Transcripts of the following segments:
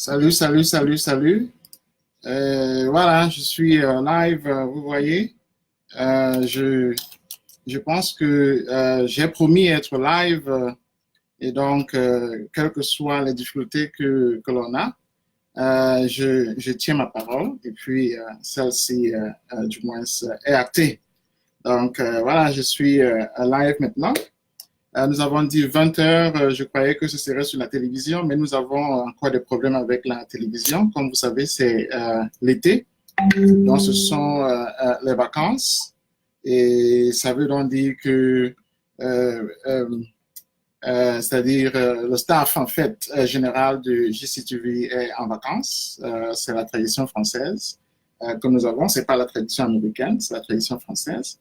Salut, salut, salut, salut. Voilà, je suis live, vous voyez. Euh, je, je pense que j'ai promis être live et donc, quelles que soient les difficultés que l'on a, je tiens ma parole et puis celle-ci, du moins, est actée. Donc, voilà, je suis live maintenant. Nous avons dit 20 heures, je croyais que ce serait sur la télévision, mais nous avons encore des problèmes avec la télévision. Comme vous savez, c'est l'été, donc ce sont les vacances, et ça veut donc dire que, euh, euh, c'est-à-dire le staff en fait général de JCTV est en vacances. C'est la tradition française que nous avons, c'est pas la tradition américaine, c'est la tradition française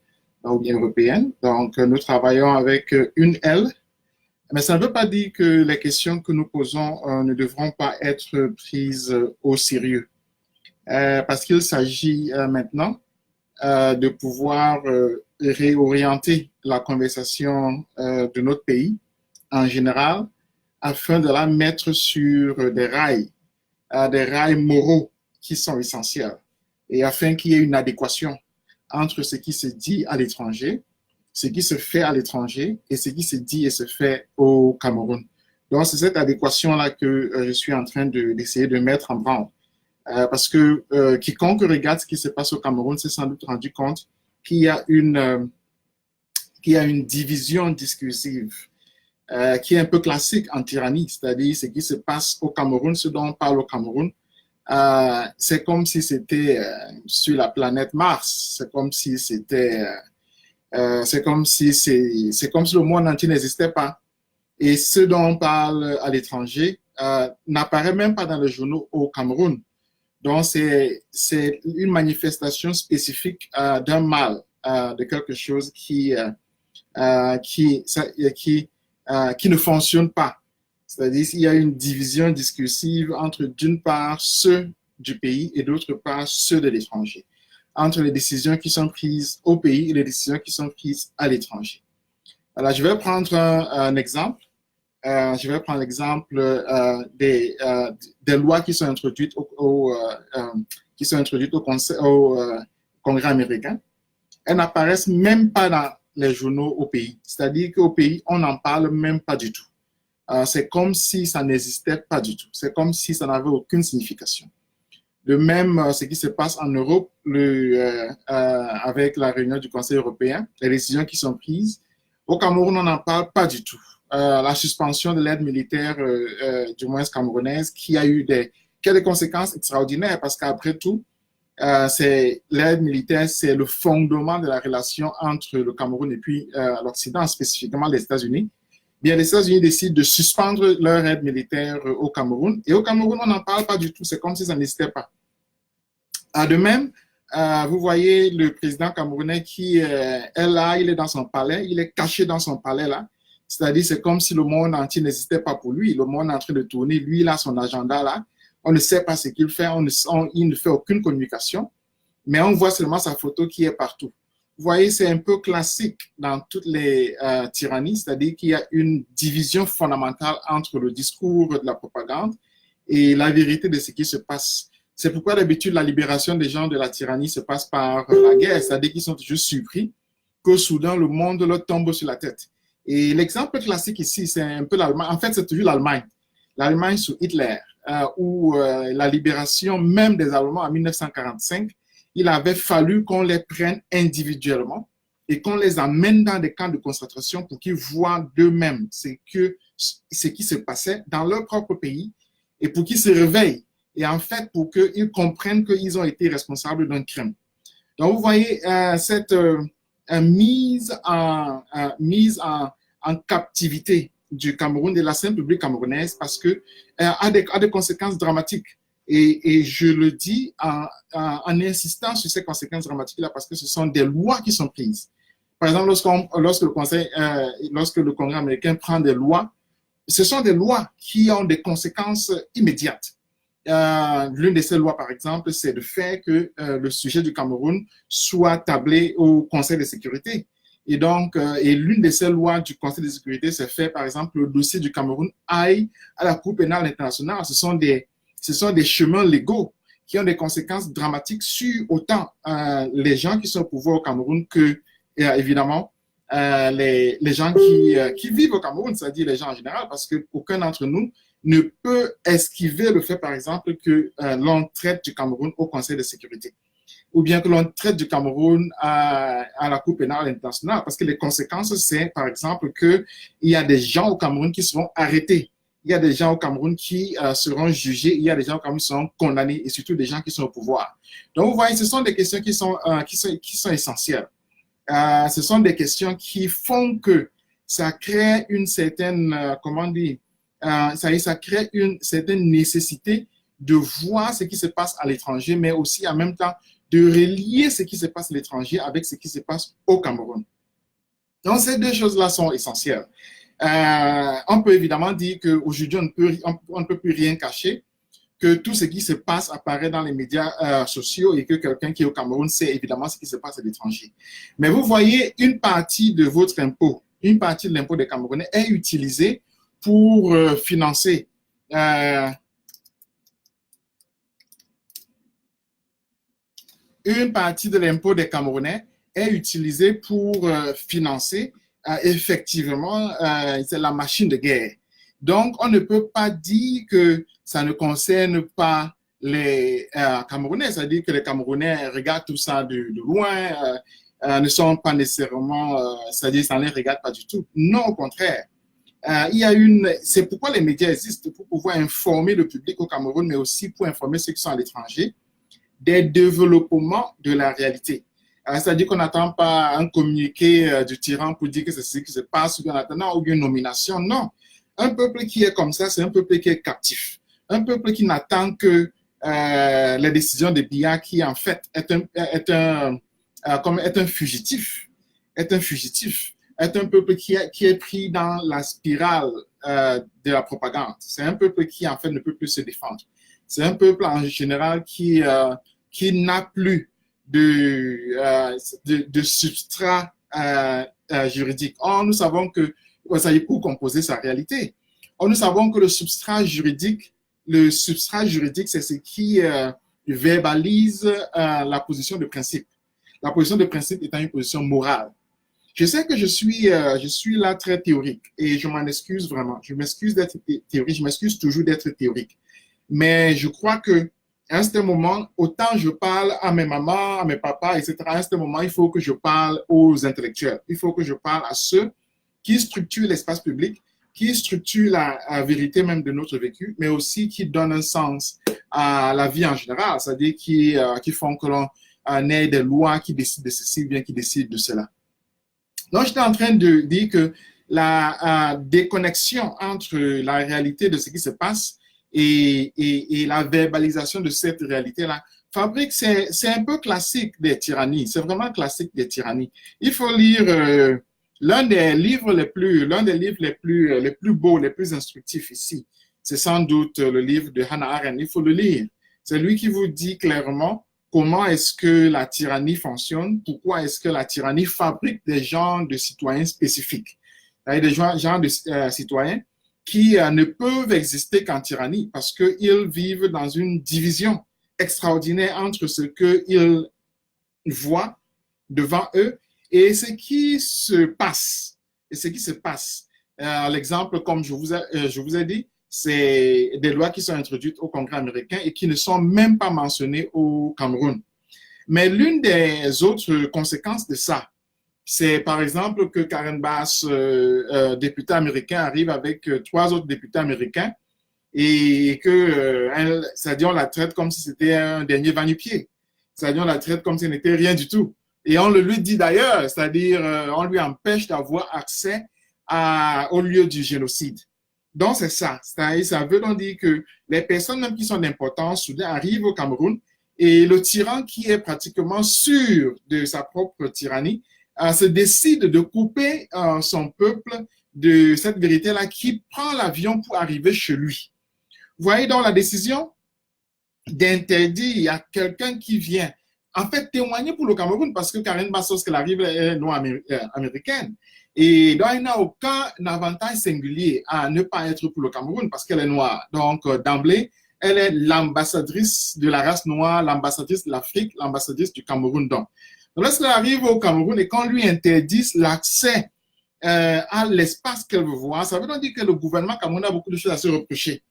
ou bien européenne. Donc, nous travaillons avec une aile, mais ça ne veut pas dire que les questions que nous posons ne devront pas être prises au sérieux, parce qu'il s'agit maintenant de pouvoir réorienter la conversation de notre pays en général afin de la mettre sur des rails moraux qui sont essentiels et afin qu'il y ait une adéquation entre ce qui se dit à l'étranger, ce qui se fait à l'étranger et ce qui se dit et se fait au Cameroun. Donc, c'est cette adéquation-là que je suis en train d'essayer de mettre en branle. Parce que quiconque regarde ce qui se passe au Cameroun s'est sans doute rendu compte qu'il y a qu'il y a une division discursive qui est un peu classique en tyrannie, c'est-à-dire ce qui se passe au Cameroun, ce dont on parle au Cameroun, c'est comme si c'était sur la planète Mars, c'est comme si c'était c'est comme si le monde entier n'existait pas. Et ce dont on parle à l'étranger n'apparaît même pas dans les journaux au Cameroun. Donc, c'est une manifestation spécifique d'un mal, de quelque chose euh, qui, ça, qui ne fonctionne pas. C'est-à-dire qu'il y a une division discursive entre, d'une part, ceux du pays et d'autre part, ceux de l'étranger, entre les décisions qui sont prises au pays et les décisions qui sont prises à l'étranger. Alors, je vais prendre un exemple. Je vais prendre l'exemple des lois qui sont introduites qui sont introduites au Congrès américain. Elles n'apparaissent même pas dans les journaux au pays. C'est-à-dire qu'au pays, on n'en parle même pas du tout. C'est comme si ça n'existait pas du tout. C'est comme si ça n'avait aucune signification. De même, ce qui se passe en Europe avec la réunion du Conseil européen, les décisions qui sont prises. Au Cameroun, on n'en parle pas du tout. La suspension de l'aide militaire, du moins camerounaise, qui a des conséquences extraordinaires parce qu'après tout, c'est l'aide militaire, c'est le fondement de la relation entre le Cameroun et puis l'Occident, spécifiquement les États-Unis. Bien, les États-Unis décident de suspendre leur aide militaire au Cameroun. Et au Cameroun, on n'en parle pas du tout. C'est comme si ça n'existait pas. De même, vous voyez le président camerounais qui est là, il est dans son palais, il est caché dans son palais là. C'est-à-dire, c'est comme si le monde entier n'existait pas pour lui. Le monde est en train de tourner. Lui, il a son agenda là. On ne sait pas ce qu'il fait. Il ne fait aucune communication. Mais on voit seulement sa photo qui est partout. Vous voyez, c'est un peu classique dans toutes les tyrannies. C'est-à-dire qu'il y a une division fondamentale entre le discours de la propagande et la vérité de ce qui se passe. C'est pourquoi d'habitude, la libération des gens de la tyrannie se passe par la guerre. C'est-à-dire qu'ils sont toujours surpris que soudain, le monde leur tombe sur la tête. Et l'exemple classique ici, c'est un peu l'Allemagne. En fait, c'est toujours l'Allemagne. L'Allemagne sous Hitler, où la libération même des Allemands en 1945, il avait fallu qu'on les prenne individuellement et qu'on les amène dans des camps de concentration pour qu'ils voient d'eux-mêmes ce qui se passait dans leur propre pays et pour qu'ils se réveillent. Et en fait, pour qu'ils comprennent qu'ils ont été responsables d'un crime. Donc, vous voyez cette mise en captivité du Cameroun, de la scène publique camerounaise, parce que a des conséquences dramatiques. Et je le dis en insistant sur ces conséquences dramatiques-là, parce que ce sont des lois qui sont prises. Par exemple, lorsque le Congrès américain prend des lois, ce sont des lois qui ont des conséquences immédiates. L'une de ces lois, par exemple, c'est de faire que le sujet du Cameroun soit tablé au Conseil de sécurité. Et donc, et l'une de ces lois du Conseil de sécurité, c'est fait, par exemple, le dossier du Cameroun aille à la Cour pénale internationale. ce sont des chemins légaux qui ont des conséquences dramatiques sur autant les gens qui sont au pouvoir au Cameroun que, évidemment, les gens qui vivent au Cameroun, c'est-à-dire les gens en général, parce qu'aucun d'entre nous ne peut esquiver le fait, par exemple, que l'on traite du Cameroun au Conseil de sécurité, ou bien que l'on traite du Cameroun à la Cour pénale internationale, parce que les conséquences, c'est, par exemple, qu'il y a des gens au Cameroun qui seront arrêtés. Il y a des gens au Cameroun qui seront jugés, il y a des gens au Cameroun qui seront condamnés, et surtout des gens qui sont au pouvoir. Donc, vous voyez, ce sont des questions qui sont essentielles. Ce sont des questions qui font que ça crée une certaine, comment dire, ça crée une certaine nécessité de voir ce qui se passe à l'étranger, mais aussi en même temps de relier ce qui se passe à l'étranger avec ce qui se passe au Cameroun. Donc, ces deux choses-là sont essentielles. On peut évidemment dire qu'aujourd'hui, on ne peut plus rien cacher, que tout ce qui se passe apparaît dans les médias sociaux et que quelqu'un qui est au Cameroun sait évidemment ce qui se passe à l'étranger. Mais vous voyez, une partie de votre impôt, une partie de l'impôt des Camerounais est utilisée pour financer une partie de l'impôt des Camerounais est utilisée pour financer effectivement la machine de guerre. Donc, on ne peut pas dire que ça ne concerne pas les Camerounais, c'est-à-dire que les Camerounais regardent tout ça de loin, ne sont pas nécessairement, c'est-à-dire ça ne les regarde pas du tout. Non, au contraire. C'est pourquoi les médias existent, pour pouvoir informer le public au Cameroun, mais aussi pour informer ceux qui sont à l'étranger des développements de la réalité. C'est-à-dire qu'on n'attend pas un communiqué du tyran pour dire que c'est ce qui se passe, ou bien attendant, ou bien une nomination. Non. Un peuple qui est comme ça, c'est un peuple qui est captif. Un peuple qui n'attend que les décisions de Biya, qui en fait est un fugitif. Est un peuple qui est pris dans la spirale de la propagande. C'est un peuple qui en fait ne peut plus se défendre. C'est un peuple en général qui n'a plus de substrat juridique. Or, nous savons que ça y est pour composer sa réalité. Or, nous savons que le substrat juridique, c'est ce qui verbalise la position de principe. La position de principe étant une position morale. Je sais que je suis là très théorique et je m'en excuse vraiment. Je m'excuse d'être théorique, je m'excuse toujours d'être théorique. Mais je crois que à un certain moment, autant je parle à mes mamans, à mes papas, etc., à un certain moment, il faut que je parle aux intellectuels. Il faut que je parle à ceux qui structurent l'espace public, qui structurent la vérité même de notre vécu, mais aussi qui donnent un sens à la vie en général, c'est-à-dire qui font que l'on ait des lois qui décident de ceci, bien qui décident de cela. Donc, j'étais en train de dire que la déconnexion entre la réalité de ce qui se passe et la verbalisation de cette réalité-là fabrique, c'est un peu classique des tyrannies. C'est vraiment classique des tyrannies. Il faut lire l'un des livres les plus beaux, les plus instructifs ici. C'est sans doute le livre de Hannah Arendt. Il faut le lire. C'est lui qui vous dit clairement comment est-ce que la tyrannie fonctionne, pourquoi est-ce que la tyrannie fabrique des genres de citoyens spécifiques. Des genres de citoyens qui ne peuvent exister qu'en tyrannie parce qu'ils vivent dans une division extraordinaire entre ce qu'ils voient devant eux et ce qui se passe. L'exemple, comme je vous ai dit, c'est des lois qui sont introduites au Congrès américain et qui ne sont même pas mentionnées au Cameroun. Mais l'une des autres conséquences de ça, c'est par exemple que Karen Bass, député américain, arrive avec 3 autres députés américains et que, c'est-à-dire on la traite comme si c'était un dernier va-nu-pied. C'est-à-dire on la traite comme si ce n'était rien du tout. Et on le lui dit d'ailleurs, c'est-à-dire on lui empêche d'avoir accès au lieu du génocide. Donc c'est ça. Ça veut donc dire que les personnes même qui sont d'importance soudain arrivent au Cameroun et le tyran qui est pratiquement sûr de sa propre tyrannie se décide de couper son peuple de cette vérité-là qui prend l'avion pour arriver chez lui. Vous voyez donc la décision d'interdire à quelqu'un qui vient, en fait, témoigner pour le Cameroun parce que Karen Bass, lorsqu'elle arrive, elle est noire américaine. Et donc, elle n'a aucun avantage singulier à ne pas être pour le Cameroun parce qu'elle est noire. Donc, d'emblée, elle est l'ambassadrice de la race noire, l'ambassadrice de l'Afrique, l'ambassadrice du Cameroun. Donc, lorsqu'elle arrive au Cameroun et qu'on lui interdise l'accès à l'espace qu'elle veut voir, ça veut donc dire que le gouvernement camerounais a beaucoup de choses à se reprocher.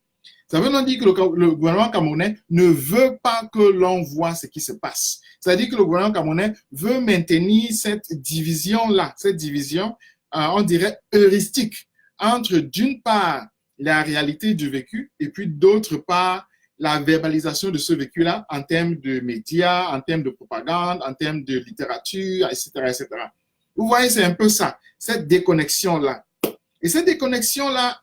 Ça veut donc dire que le gouvernement camerounais ne veut pas que l'on voit ce qui se passe. C'est-à-dire que le gouvernement camerounais veut maintenir cette division-là, cette division, on dirait, heuristique, entre d'une part la réalité du vécu et puis d'autre part la verbalisation de ce vécu-là en termes de médias, en termes de propagande, en termes de littérature, etc., etc. Vous voyez, c'est un peu ça, cette déconnexion-là. Et cette déconnexion-là,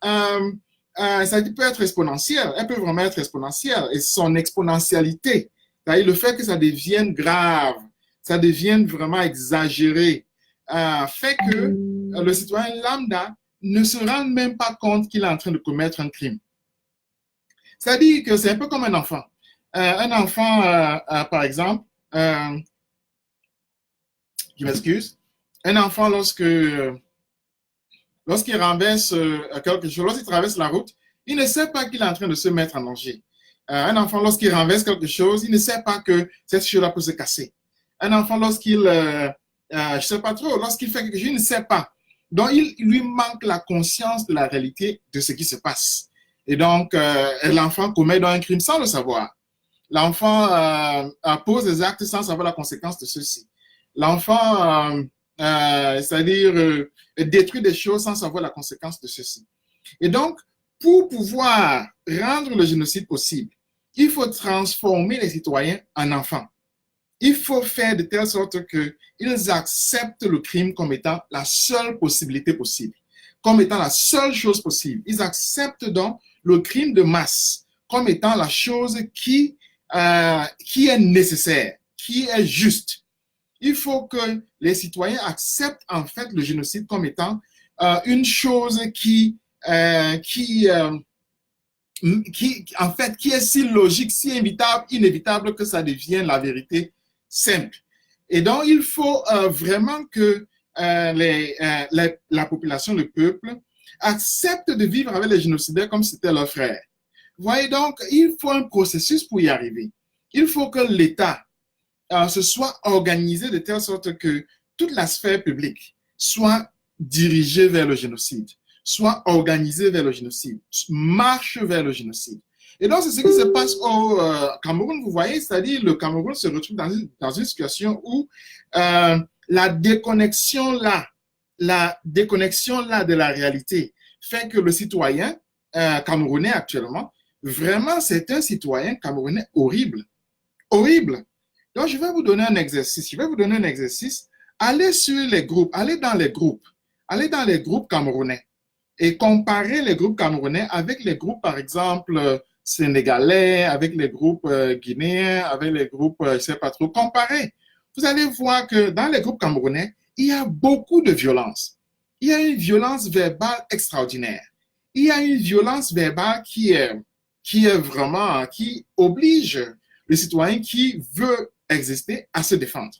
ça peut être exponentielle, elle peut vraiment être exponentielle. Et son exponentialité, c'est-à-dire le fait que ça devienne grave, ça devienne vraiment exagéré, fait que le citoyen lambda ne se rend même pas compte qu'il est en train de commettre un crime. C'est-à-dire que c'est un peu comme un enfant. Un enfant, par exemple, je m'excuse, un enfant lorsqu'il renverse quelque chose, lorsqu'il traverse la route, il ne sait pas qu'il est en train de se mettre en danger. Un enfant, lorsqu'il renverse quelque chose, il ne sait pas que cette chose-là peut se casser. Un enfant, lorsqu'il, je ne sais pas trop, lorsqu'il fait quelque chose, il ne sait pas. Donc, il lui manque la conscience de la réalité de ce qui se passe. Et donc, l'enfant commet donc un crime sans le savoir. L'enfant pose des actes sans savoir la conséquence de ceux-ci. L'enfant, c'est-à-dire détruit des choses sans savoir la conséquence de ceci. Et donc, pour pouvoir rendre le génocide possible, il faut transformer les citoyens en enfants. Il faut faire de telle sorte qu'ils acceptent le crime comme étant la seule possibilité possible, comme étant la seule chose possible. Ils acceptent donc le crime de masse comme étant la chose qui est nécessaire, qui est juste. Il faut que les citoyens acceptent en fait le génocide comme étant une chose qui en fait, qui est si logique, si inévitable que ça devienne la vérité simple. Et donc, il faut vraiment que la population, le peuple, accepte de vivre avec les génocidaires comme si c'était leur frère. Vous voyez donc, il faut un processus pour y arriver. Il faut que l'État se soit organisé de telle sorte que toute la sphère publique soit dirigée vers le génocide, soit organisée vers le génocide, marche vers le génocide. Et donc, c'est ce qui se passe au Cameroun, vous voyez, c'est-à-dire le Cameroun se retrouve dans une situation où la déconnexion là de la réalité fait que le citoyen camerounais actuellement, vraiment, c'est un citoyen camerounais horrible. Horrible. Donc, je vais vous donner un exercice. Allez sur les groupes, allez dans les groupes camerounais et comparez les groupes camerounais avec les groupes, par exemple, sénégalais, avec les groupes guinéens, avec les groupes, je ne sais pas trop. Comparez. Vous allez voir que dans les groupes camerounais, il y a beaucoup de violence. Il y a une violence verbale extraordinaire. Il y a une violence verbale qui oblige le citoyen qui veut exister à se défendre,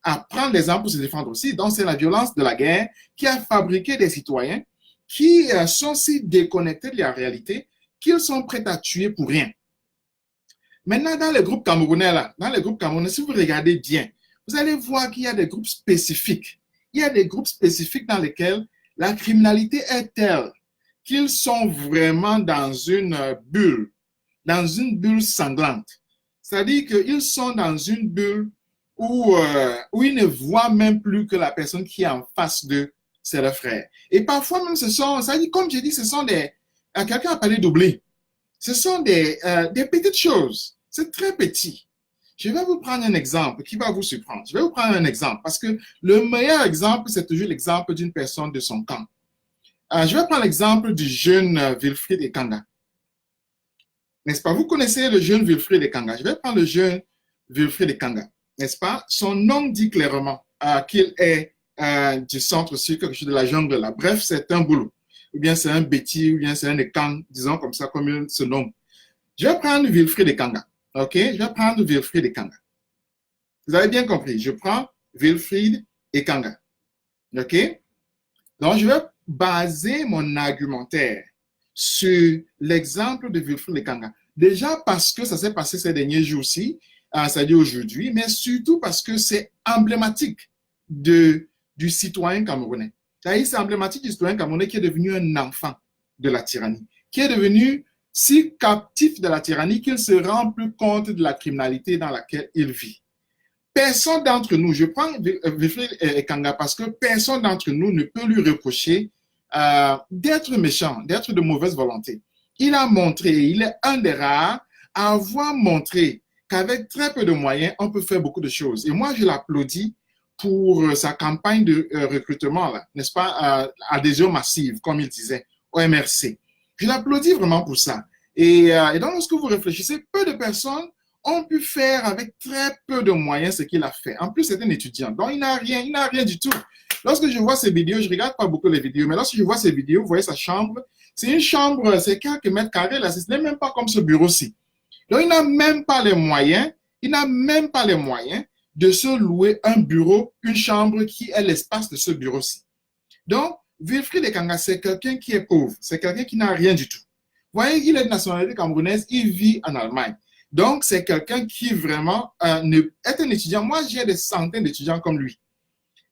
à prendre des armes pour se défendre aussi. Donc, c'est la violence de la guerre qui a fabriqué des citoyens qui sont si déconnectés de la réalité qu'ils sont prêts à tuer pour rien. Maintenant, dans les groupes camerounais, si vous regardez bien, vous allez voir qu'il y a des groupes spécifiques. Il y a des groupes spécifiques dans lesquels la criminalité est telle qu'ils sont vraiment dans une bulle sanglante. C'est-à-dire qu'ils sont dans une bulle où ils ne voient même plus que la personne qui est en face d'eux, c'est leur frère. Et parfois même, comme j'ai dit, ce sont quelqu'un a parlé d'oubli. Ce sont des petites choses. C'est très petit. Je vais vous prendre un exemple qui va vous surprendre. Je vais vous prendre un exemple parce que le meilleur exemple, c'est toujours l'exemple d'une personne de son camp. Je vais prendre l'exemple du jeune Wilfried Ekanga. N'est-ce pas? Vous connaissez le jeune Wilfried Ekanga. Je vais prendre le jeune Wilfried Ekanga. N'est-ce pas? Son nom dit clairement qu'il est du centre sur quelque chose de la jungle là. Bref, c'est un boulot. Ou bien c'est un Béti, ou bien c'est un Ekang, disons comme ça, comme il se nomme. Je vais prendre Wilfried Ekanga. OK? Je vais prendre Wilfried Ekanga. Vous avez bien compris. Je prends Wilfried Ekanga. OK? Donc, je vais baser mon argumentaire sur l'exemple de Wilfried Ekanga. Déjà parce que ça s'est passé ces derniers jours-ci, c'est-à-dire aujourd'hui, mais surtout parce que c'est emblématique du citoyen camerounais. C'est emblématique du citoyen camerounais qui est devenu un enfant de la tyrannie, qui est devenu si captif de la tyrannie qu'il se rend plus compte de la criminalité dans laquelle il vit. Personne d'entre nous, je prends Wilfried Ekanga parce que personne d'entre nous ne peut lui reprocher d'être méchant, d'être de mauvaise volonté. Il a montré, il est un des rares à avoir montré qu'avec très peu de moyens, on peut faire beaucoup de choses. Et moi, je l'applaudis pour sa campagne de recrutement, n'est-ce pas, adhésion massive, comme il disait, au MRC. Je l'applaudis vraiment pour ça. Et donc, lorsque vous réfléchissez, peu de personnes ont pu faire avec très peu de moyens ce qu'il a fait. En plus, c'est un étudiant, donc il n'a rien du tout. Lorsque je vois ses vidéos, je ne regarde pas beaucoup les vidéos, mais lorsque je vois ses vidéos, vous voyez sa chambre, c'est une chambre, c'est quelques mètres carrés, là, ce n'est même pas comme ce bureau-ci. Donc, il n'a même pas les moyens, de se louer un bureau, une chambre qui est l'espace de ce bureau-ci. Donc, Wilfried Ekanga, c'est quelqu'un qui est pauvre, c'est quelqu'un qui n'a rien du tout. Vous voyez, il est de nationalité camerounaise, il vit en Allemagne. Donc, c'est quelqu'un qui vraiment est un étudiant. Moi, j'ai des centaines d'étudiants comme lui.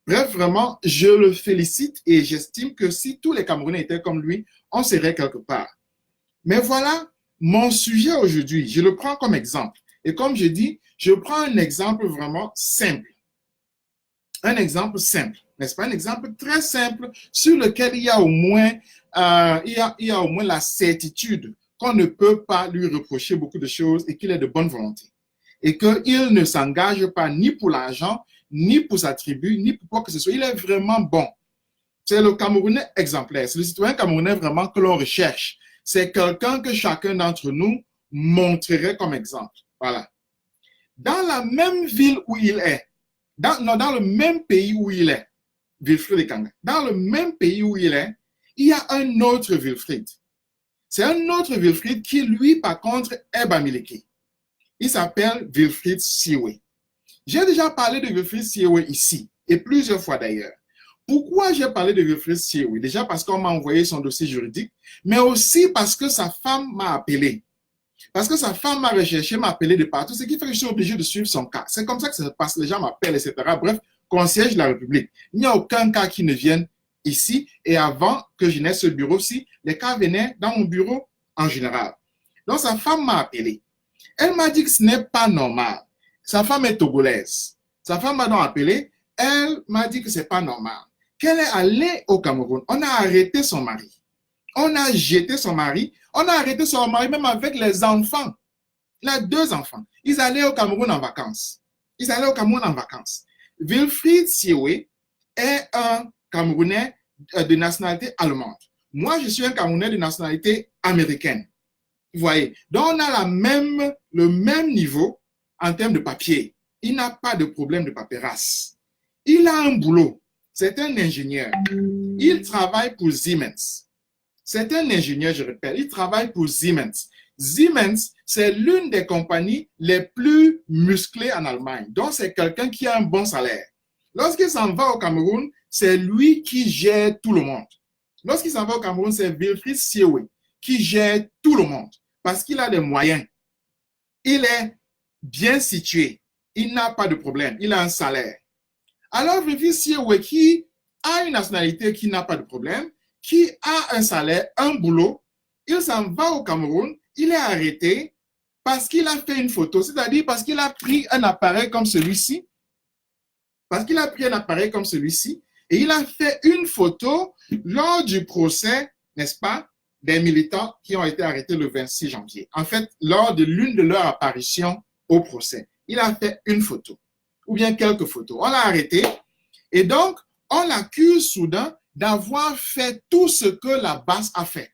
Bref, vraiment, je le félicite et j'estime que si tous les Camerounais étaient comme lui, on serait quelque part. Mais voilà, mon sujet aujourd'hui, je le prends comme exemple. Et comme je dis, je prends un exemple vraiment simple. Un exemple simple, n'est-ce pas? Un exemple très simple sur lequel il y a au moins, au moins la certitude qu'on ne peut pas lui reprocher beaucoup de choses et qu'il est de bonne volonté. Et qu'il ne s'engage pas ni pour l'argent, ni pour sa tribu, ni pour quoi que ce soit. Il est vraiment bon. C'est le Camerounais exemplaire. C'est le citoyen camerounais vraiment que l'on recherche. C'est quelqu'un que chacun d'entre nous montrerait comme exemple. Voilà. Dans la même ville où il est, dans le même pays où il est, Wilfried Ekanga, dans le même pays où il est, il y a un autre Wilfried. C'est un autre Wilfried qui, lui, par contre, est Bamileke. Il s'appelle Wilfried Siwe. J'ai déjà parlé de Wilfried Siwe ici, et plusieurs fois d'ailleurs. Pourquoi j'ai parlé de Wilfried Siwe? Déjà parce qu'on m'a envoyé son dossier juridique, mais aussi parce que sa femme m'a appelé. Parce que sa femme m'a recherché, m'a appelé de partout, ce qui fait que je suis obligé de suivre son cas. C'est comme ça que ça se passe. Les gens m'appellent, etc. Bref, concierge de la République. Il n'y a aucun cas qui ne vienne ici. Et avant que je n'ai ce bureau-ci, les cas venaient dans mon bureau en général. Donc, sa femme m'a appelé. Elle m'a dit que ce n'est pas normal. Sa femme est togolaise. Sa femme m'a donc appelé. Elle m'a dit que ce n'est pas normal. Qu'elle est allée au Cameroun. On a arrêté son mari. On a jeté son mari. On a arrêté son mari même avec les enfants. Il a 2 enfants. Ils allaient au Cameroun en vacances. Wilfried Siwe est un Camerounais de nationalité allemande. Moi, je suis un Camerounais de nationalité américaine. Vous voyez. Donc, on a le même niveau en termes de papier. Il n'a pas de problème de paperasse. Il a un boulot. C'est un ingénieur. Il travaille pour Siemens. C'est un ingénieur, je répète, il travaille pour Siemens. Siemens, c'est l'une des compagnies les plus musclées en Allemagne. Donc, c'est quelqu'un qui a un bon salaire. Lorsqu'il s'en va au Cameroun, c'est lui qui gère tout le monde. Lorsqu'il s'en va au Cameroun, c'est Wilfried Siwe qui gère tout le monde parce qu'il a des moyens. Il est bien situé. Il n'a pas de problème. Il a un salaire. Alors, Wilfried Siwe qui a une nationalité qui n'a pas de problème, qui a un salaire, un boulot, il s'en va au Cameroun, il est arrêté parce qu'il a fait une photo, c'est-à-dire parce qu'il a pris un appareil comme celui-ci, et il a fait une photo lors du procès, n'est-ce pas, des militants qui ont été arrêtés le 26 janvier. En fait, lors de l'une de leurs apparitions au procès, il a fait une photo, ou bien quelques photos. On l'a arrêté, et donc, on l'accuse soudain d'avoir fait tout ce que la BAS a fait.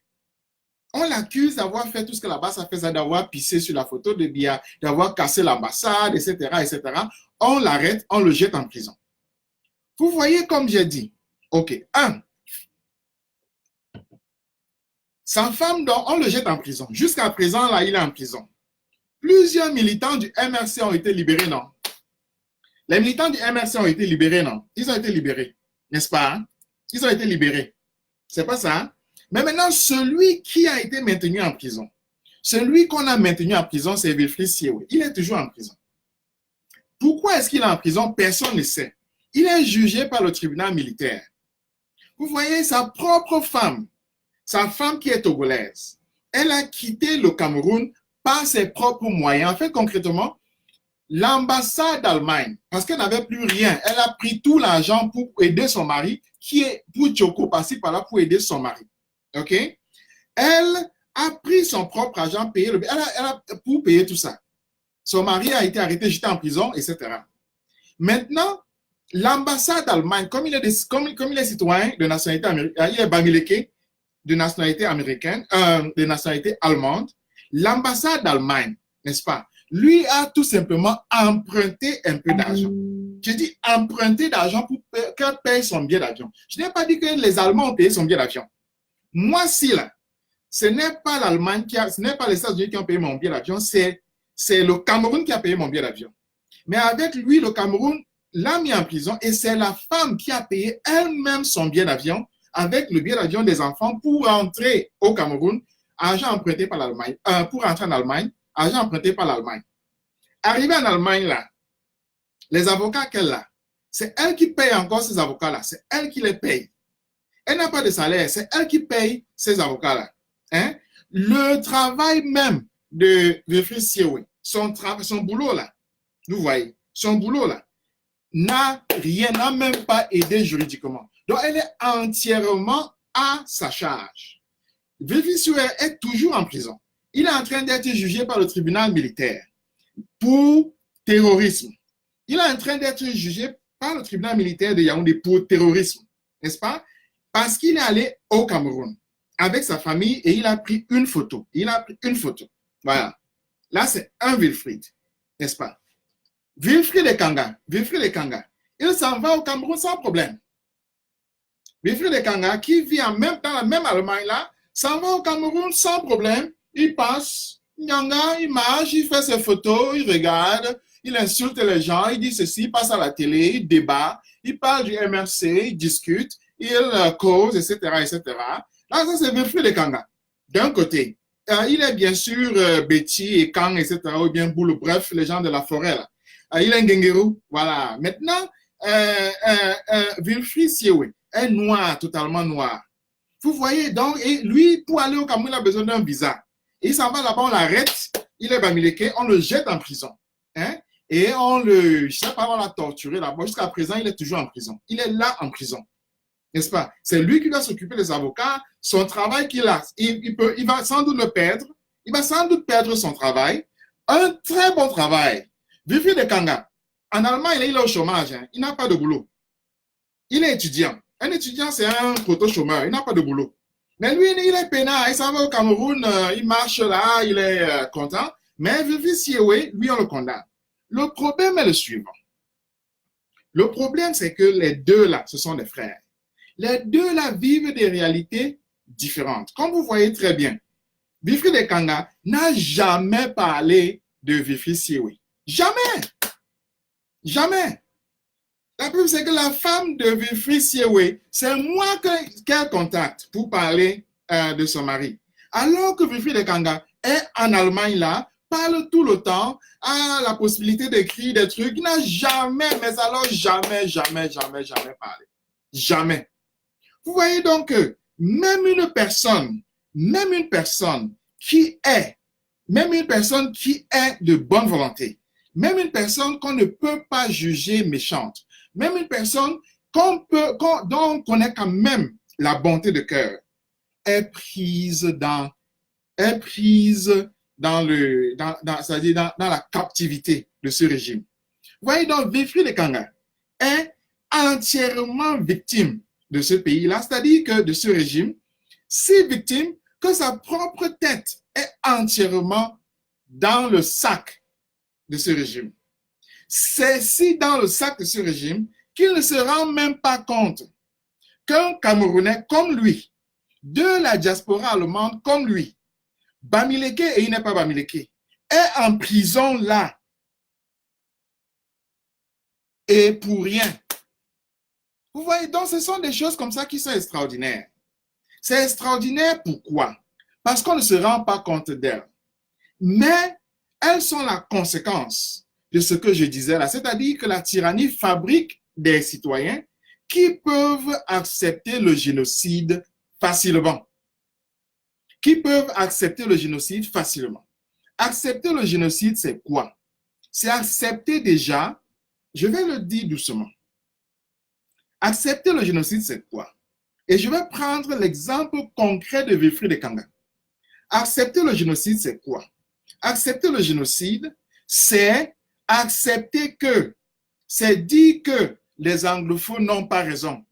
On l'accuse d'avoir fait tout ce que la BAS a fait, d'avoir pissé sur la photo de Biya, d'avoir cassé l'ambassade, etc., etc. On l'arrête, on le jette en prison. Vous voyez comme j'ai dit. OK. 1. Sa femme, donc, on le jette en prison. Jusqu'à présent, là, il est en prison. Plusieurs militants du MRC ont été libérés, non? Les militants du MRC ont été libérés, non? Ils ont été libérés, n'est-ce pas? Hein? Ils ont été libérés. C'est pas ça. Hein? Mais maintenant, celui qui a été maintenu en prison, Celui qu'on a maintenu en prison, c'est Wilfrid Siewé. Il est toujours en prison. Pourquoi est-ce qu'il est en prison? Personne ne sait. Il est jugé par le tribunal militaire. Vous voyez, sa propre femme, sa femme qui est togolaise, elle a quitté le Cameroun par ses propres moyens. En fait, concrètement, l'ambassade d'Allemagne, parce qu'elle n'avait plus rien, elle a pris tout l'argent pour aider son mari, qui est pour Tchoko, passer par là pour aider son mari. OK? Elle a pris son propre argent, pour payer tout ça. Son mari a été arrêté, jeté en prison, etc. Maintenant, l'ambassade d'Allemagne, comme il est citoyen de nationalité américaine, il est bamileke de nationalité américaine, de nationalité allemande, l'ambassade d'Allemagne, n'est-ce pas, lui a tout simplement emprunté un peu d'argent. Je dis emprunter d'argent pour qu'elle paye son billet d'avion. Je n'ai pas dit que les Allemands ont payé son billet d'avion. Moi, si là, ce n'est pas l'Allemagne ce n'est pas les États-Unis qui ont payé mon billet d'avion, c'est le Cameroun qui a payé mon billet d'avion. Mais avec lui, le Cameroun l'a mis en prison et c'est la femme qui a payé elle-même son billet d'avion avec le billet d'avion des enfants pour rentrer au Cameroun, argent emprunté par l'Allemagne, pour rentrer en Allemagne, argent emprunté par l'Allemagne. Arrivé en Allemagne, là, les avocats qu'elle a, c'est elle qui paye encore ces avocats-là, c'est elle qui les paye. Elle n'a pas de salaire, c'est elle qui paye ces avocats-là. Hein? Le travail même de Wilfrid Siewé, son boulot là, vous voyez, son boulot là, n'a même pas aidé juridiquement. Donc, elle est entièrement à sa charge. Wilfrid Siewé est toujours en prison. Il est en train d'être jugé par le tribunal militaire pour terrorisme. Il est en train d'être jugé par le tribunal militaire de Yaoundé pour terrorisme, n'est-ce pas? Parce qu'il est allé au Cameroun avec sa famille et il a pris une photo. Voilà. Là, c'est un Wilfrid, n'est-ce pas? Wilfrid Ekanga, il s'en va au Cameroun sans problème. Wilfrid Ekanga, qui vit dans la même Allemagne là, s'en va au Cameroun sans problème. Il passe, il marche, il fait ses photos, il regarde, il insulte les gens, il dit ceci, il passe à la télé, il débat, il parle du MRC, il discute, il cause, etc., etc. Là, ça, c'est Wilfrid Ekanga. D'un côté, il est bien sûr Betty et Kang, etc., ou bien Boulou, bref, les gens de la forêt, là. Il est Ngengeru, voilà. Maintenant, Wilfrid Siewé est noir, totalement noir. Vous voyez, donc, et lui, pour aller au Cameroun, il a besoin d'un visa. Il s'en va là-bas, on l'arrête, il est bamileke, on le jette en prison. Hein? Et je sais pas, on l'a torturé là-bas. Jusqu'à présent, il est toujours en prison. Il est là en prison. N'est-ce pas? C'est lui qui va s'occuper des avocats. Son travail qu'il a, il va sans doute le perdre. Il va sans doute perdre son travail. Un très bon travail. Wilfrid Ekanga, en Allemagne, il est au chômage. Hein. Il n'a pas de boulot. Il est étudiant. Un étudiant, c'est un proto-chômeur. Il n'a pas de boulot. Mais lui, il est peinard. Il s'en va au Cameroun. Il marche là. Il est content. Mais Wilfrid Siewé, lui, on le condamne. Le problème est le suivant. Le problème, c'est que les deux là, ce sont des frères. Les deux là vivent des réalités différentes. Comme vous voyez très bien, Wilfrid Ekanga n'a jamais parlé de Wilfrid Siewé. Jamais. Jamais. La preuve, c'est que la femme de Wilfrid Siewé, c'est moi qu'elle contacte pour parler de son mari. Alors que Wilfrid Ekanga est en Allemagne là, parle tout le temps, a la possibilité d'écrire des trucs, il n'a jamais, mais alors jamais parlé. Jamais. Vous voyez donc que même une personne qui est de bonne volonté, même une personne qu'on ne peut pas juger méchante, même une personne dont on connaît quand même la bonté de cœur, est prise dans la captivité de ce régime. Vous voyez donc, Wilfrid Ekanga est entièrement victime de ce pays-là, c'est-à-dire que de ce régime, si victime que sa propre tête est entièrement dans le sac de ce régime. C'est si dans le sac de ce régime qu'il ne se rend même pas compte qu'un Camerounais comme lui, de la diaspora allemande comme lui, bamileke et il n'est pas bamileke, est en prison là. Et pour rien. Vous voyez, donc ce sont des choses comme ça qui sont extraordinaires. C'est extraordinaire pourquoi? Parce qu'on ne se rend pas compte d'elles. mais elles sont la conséquence de ce que je disais là, c'est-à-dire que la tyrannie fabrique des citoyens qui peuvent accepter le génocide facilement. Qui peuvent accepter le génocide facilement. Accepter le génocide, c'est quoi? C'est accepter déjà, je vais le dire doucement. Accepter le génocide, c'est quoi? Et je vais prendre l'exemple concret de Wilfried de Kanga. Accepter le génocide, c'est quoi? Accepter le génocide, c'est accepter que, c'est dire que les anglophones n'ont pas raison.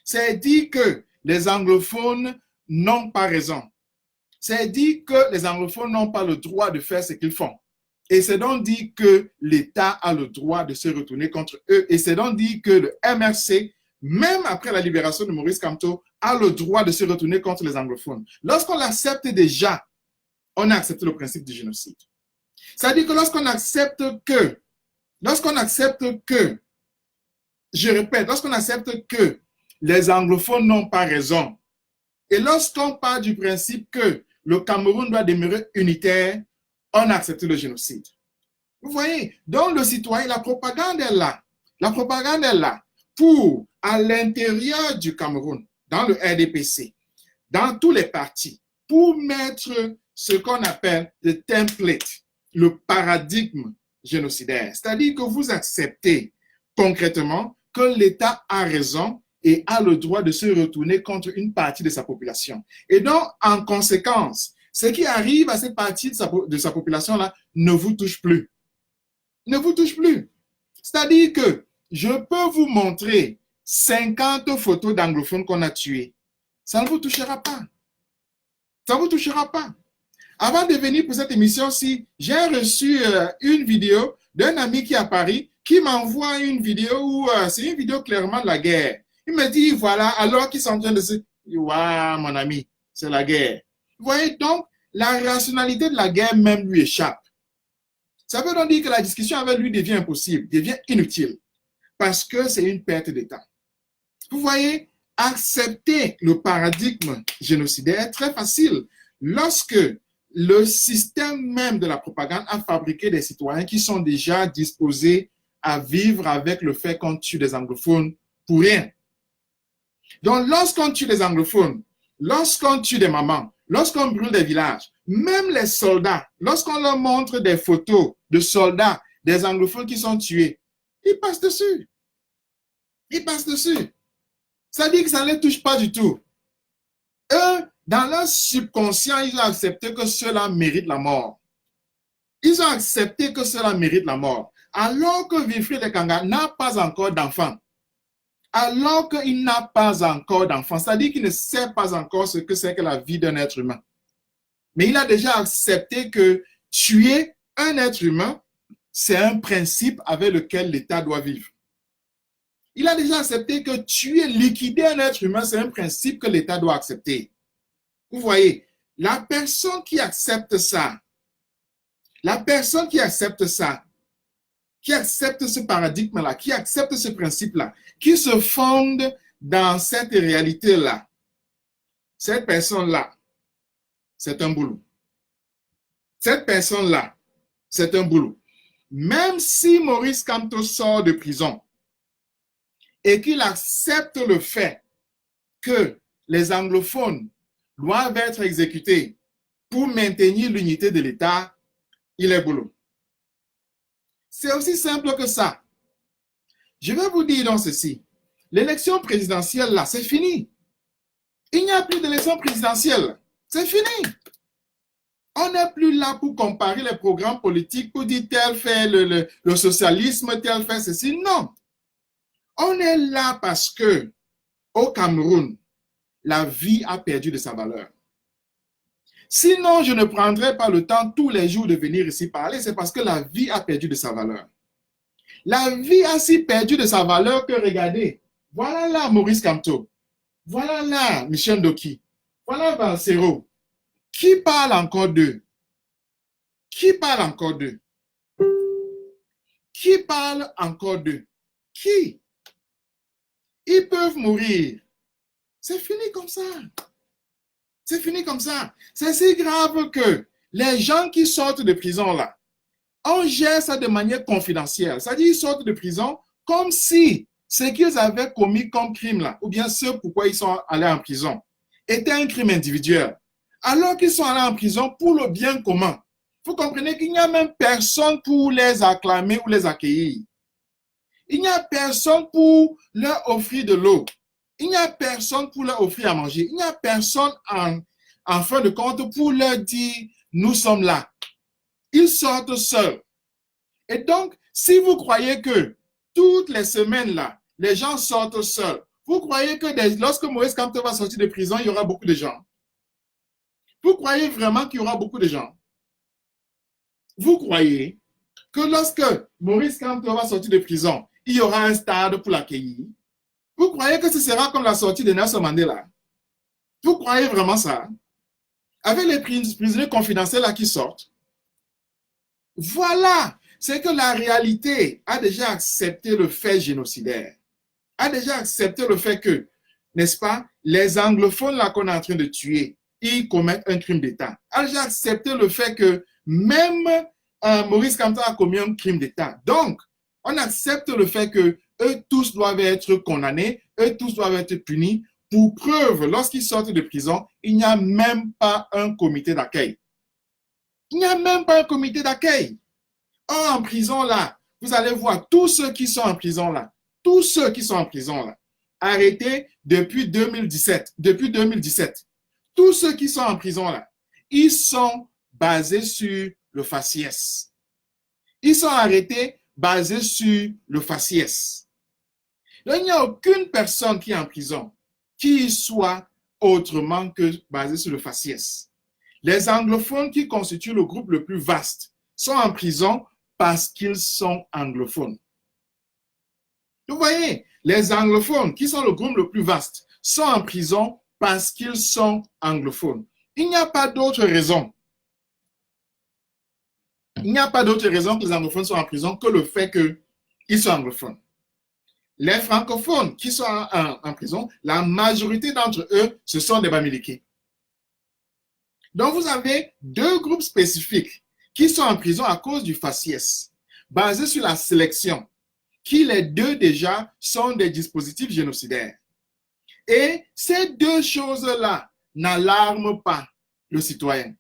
C'est dire que les anglophones n'ont pas raison. C'est dire que les anglophones n'ont pas le droit de faire ce qu'ils font. Et c'est donc dire que l'État a le droit de se retourner contre eux. Et c'est donc dire que le MRC, même après la libération de Maurice Kamto, a le droit de se retourner contre les anglophones. Lorsqu'on l'accepte déjà, on a accepté le principe du génocide. C'est-à-dire que lorsqu'on accepte que, je répète, lorsqu'on accepte que les anglophones n'ont pas raison, et lorsqu'on part du principe que le Cameroun doit demeurer unitaire, on a accepté le génocide. Vous voyez, donc le citoyen, la propagande est là. La propagande est là pour, à l'intérieur du Cameroun, dans le RDPC, dans tous les partis, pour mettre ce qu'on appelle le template, le paradigme génocidaire. C'est-à-dire que vous acceptez concrètement que l'État a raison et a le droit de se retourner contre une partie de sa population. Et donc, en conséquence, ce qui arrive à cette partie de sa population-là ne vous touche plus. Ne vous touche plus. C'est-à-dire que je peux vous montrer 50 photos d'anglophones qu'on a tués. Ça ne vous touchera pas. Ça ne vous touchera pas. Avant de venir pour cette émission-ci, j'ai reçu une vidéo d'un ami qui est à Paris qui m'envoie une vidéo où c'est une vidéo clairement de la guerre. Il me dit, voilà, alors qu'ils sont en train de se... Waouh, mon ami, c'est la guerre. Vous voyez, donc, la rationalité de la guerre même lui échappe. Ça veut donc dire que la discussion avec lui devient impossible, devient inutile, parce que c'est une perte d'état. Vous voyez, accepter le paradigme génocidaire est très facile lorsque le système même de la propagande a fabriqué des citoyens qui sont déjà disposés à vivre avec le fait qu'on tue des anglophones pour rien. Donc, lorsqu'on tue des anglophones, lorsqu'on tue des mamans, lorsqu'on brûle des villages, même les soldats, lorsqu'on leur montre des photos de soldats, des anglophones qui sont tués, ils passent dessus. Ils passent dessus. Ça dit que ça ne les touche pas du tout. Eux, dans leur subconscient, ils ont accepté que cela mérite la mort. Ils ont accepté que cela mérite la mort. Alors que Wilfried de Kanga n'a pas encore d'enfant. Alors qu'il n'a pas encore d'enfant. C'est-à-dire qu'il ne sait pas encore ce que c'est que la vie d'un être humain. Mais il a déjà accepté que tuer un être humain, c'est un principe avec lequel l'État doit vivre. Il a déjà accepté que tuer, liquider un être humain, c'est un principe que l'État doit accepter. Vous voyez, la personne qui accepte ça, qui accepte ce paradigme-là, qui accepte ce principe-là, qui se fonde dans cette réalité-là, cette personne-là, c'est un boulot. Cette personne-là, c'est un boulot. Même si Maurice Kamto sort de prison et qu'il accepte le fait que les anglophones doivent être exécutés pour maintenir l'unité de l'État, il est boulot. C'est aussi simple que ça. Je vais vous dire donc ceci. L'élection présidentielle, là, c'est fini. Il n'y a plus d'élection présidentielle. C'est fini. On n'est plus là pour comparer les programmes politiques, pour dire tel fait le socialisme, tel fait ceci. Non. On est là parce que au Cameroun, la vie a perdu de sa valeur. Sinon, je ne prendrais pas le temps tous les jours de venir ici parler. C'est parce que la vie a perdu de sa valeur. La vie a si perdu de sa valeur que, regardez, voilà là Maurice Kamto, voilà là Michel Ndoki, voilà Valsero. Qui parle encore d'eux? Qui parle encore d'eux? Qui parle encore d'eux? Qui? Ils peuvent mourir. C'est fini comme ça. C'est fini comme ça. C'est si grave que les gens qui sortent de prison là, on gère ça de manière confidentielle. C'est-à-dire qu'ils sortent de prison comme si ce qu'ils avaient commis comme crime là, ou bien ce pourquoi ils sont allés en prison, était un crime individuel. Alors qu'ils sont allés en prison pour le bien commun. Vous comprenez qu'il n'y a même personne pour les acclamer ou les accueillir. Il n'y a personne pour leur offrir de l'eau. Il n'y a personne pour leur offrir à manger. Il n'y a personne en fin de compte pour leur dire nous sommes là. Ils sortent seuls. Et donc, si vous croyez que toutes les semaines là, les gens sortent seuls, vous croyez que lorsque Maurice Kamto va sortir de prison, il y aura beaucoup de gens? Vous croyez vraiment qu'il y aura beaucoup de gens? Vous croyez que lorsque Maurice Kamto va sortir de prison, il y aura un stade pour l'accueillir? Vous croyez que ce sera comme la sortie de Nelson Mandela? Vous croyez vraiment ça? Avec les prisonniers confidentiels là qui sortent? Voilà, c'est que la réalité a déjà accepté le fait génocidaire, a déjà accepté le fait que, n'est-ce pas, les anglophones là qu'on est en train de tuer, ils commettent un crime d'État. A déjà accepté le fait que même Maurice Kamto a commis un crime d'État. Donc, on accepte le fait que eux tous doivent être condamnés, eux tous doivent être punis. Pour preuve, lorsqu'ils sortent de prison, il n'y a même pas un comité d'accueil. Il n'y a même pas un comité d'accueil. Or, en prison, là, vous allez voir tous ceux qui sont en prison, là, tous ceux qui sont en prison, là, arrêtés depuis 2017. Depuis 2017. Tous ceux qui sont en prison, là, ils sont basés sur le faciès. Ils sont arrêtés basés sur le faciès. Donc, il n'y a aucune personne qui est en prison qui soit autrement que basée sur le faciès. Les anglophones qui constituent le groupe le plus vaste sont en prison parce qu'ils sont anglophones. Vous voyez, les anglophones qui sont le groupe le plus vaste sont en prison parce qu'ils sont anglophones. Il n'y a pas d'autre raison. Il n'y a pas d'autre raison que les anglophones soient en prison que le fait qu'ils soient anglophones. Les francophones qui sont en prison, la majorité d'entre eux, ce sont des Bamileke. Donc, vous avez deux groupes spécifiques qui sont en prison à cause du faciès, basés sur la sélection, qui les deux déjà sont des dispositifs génocidaires. Et ces deux choses-là n'alarment pas le citoyen,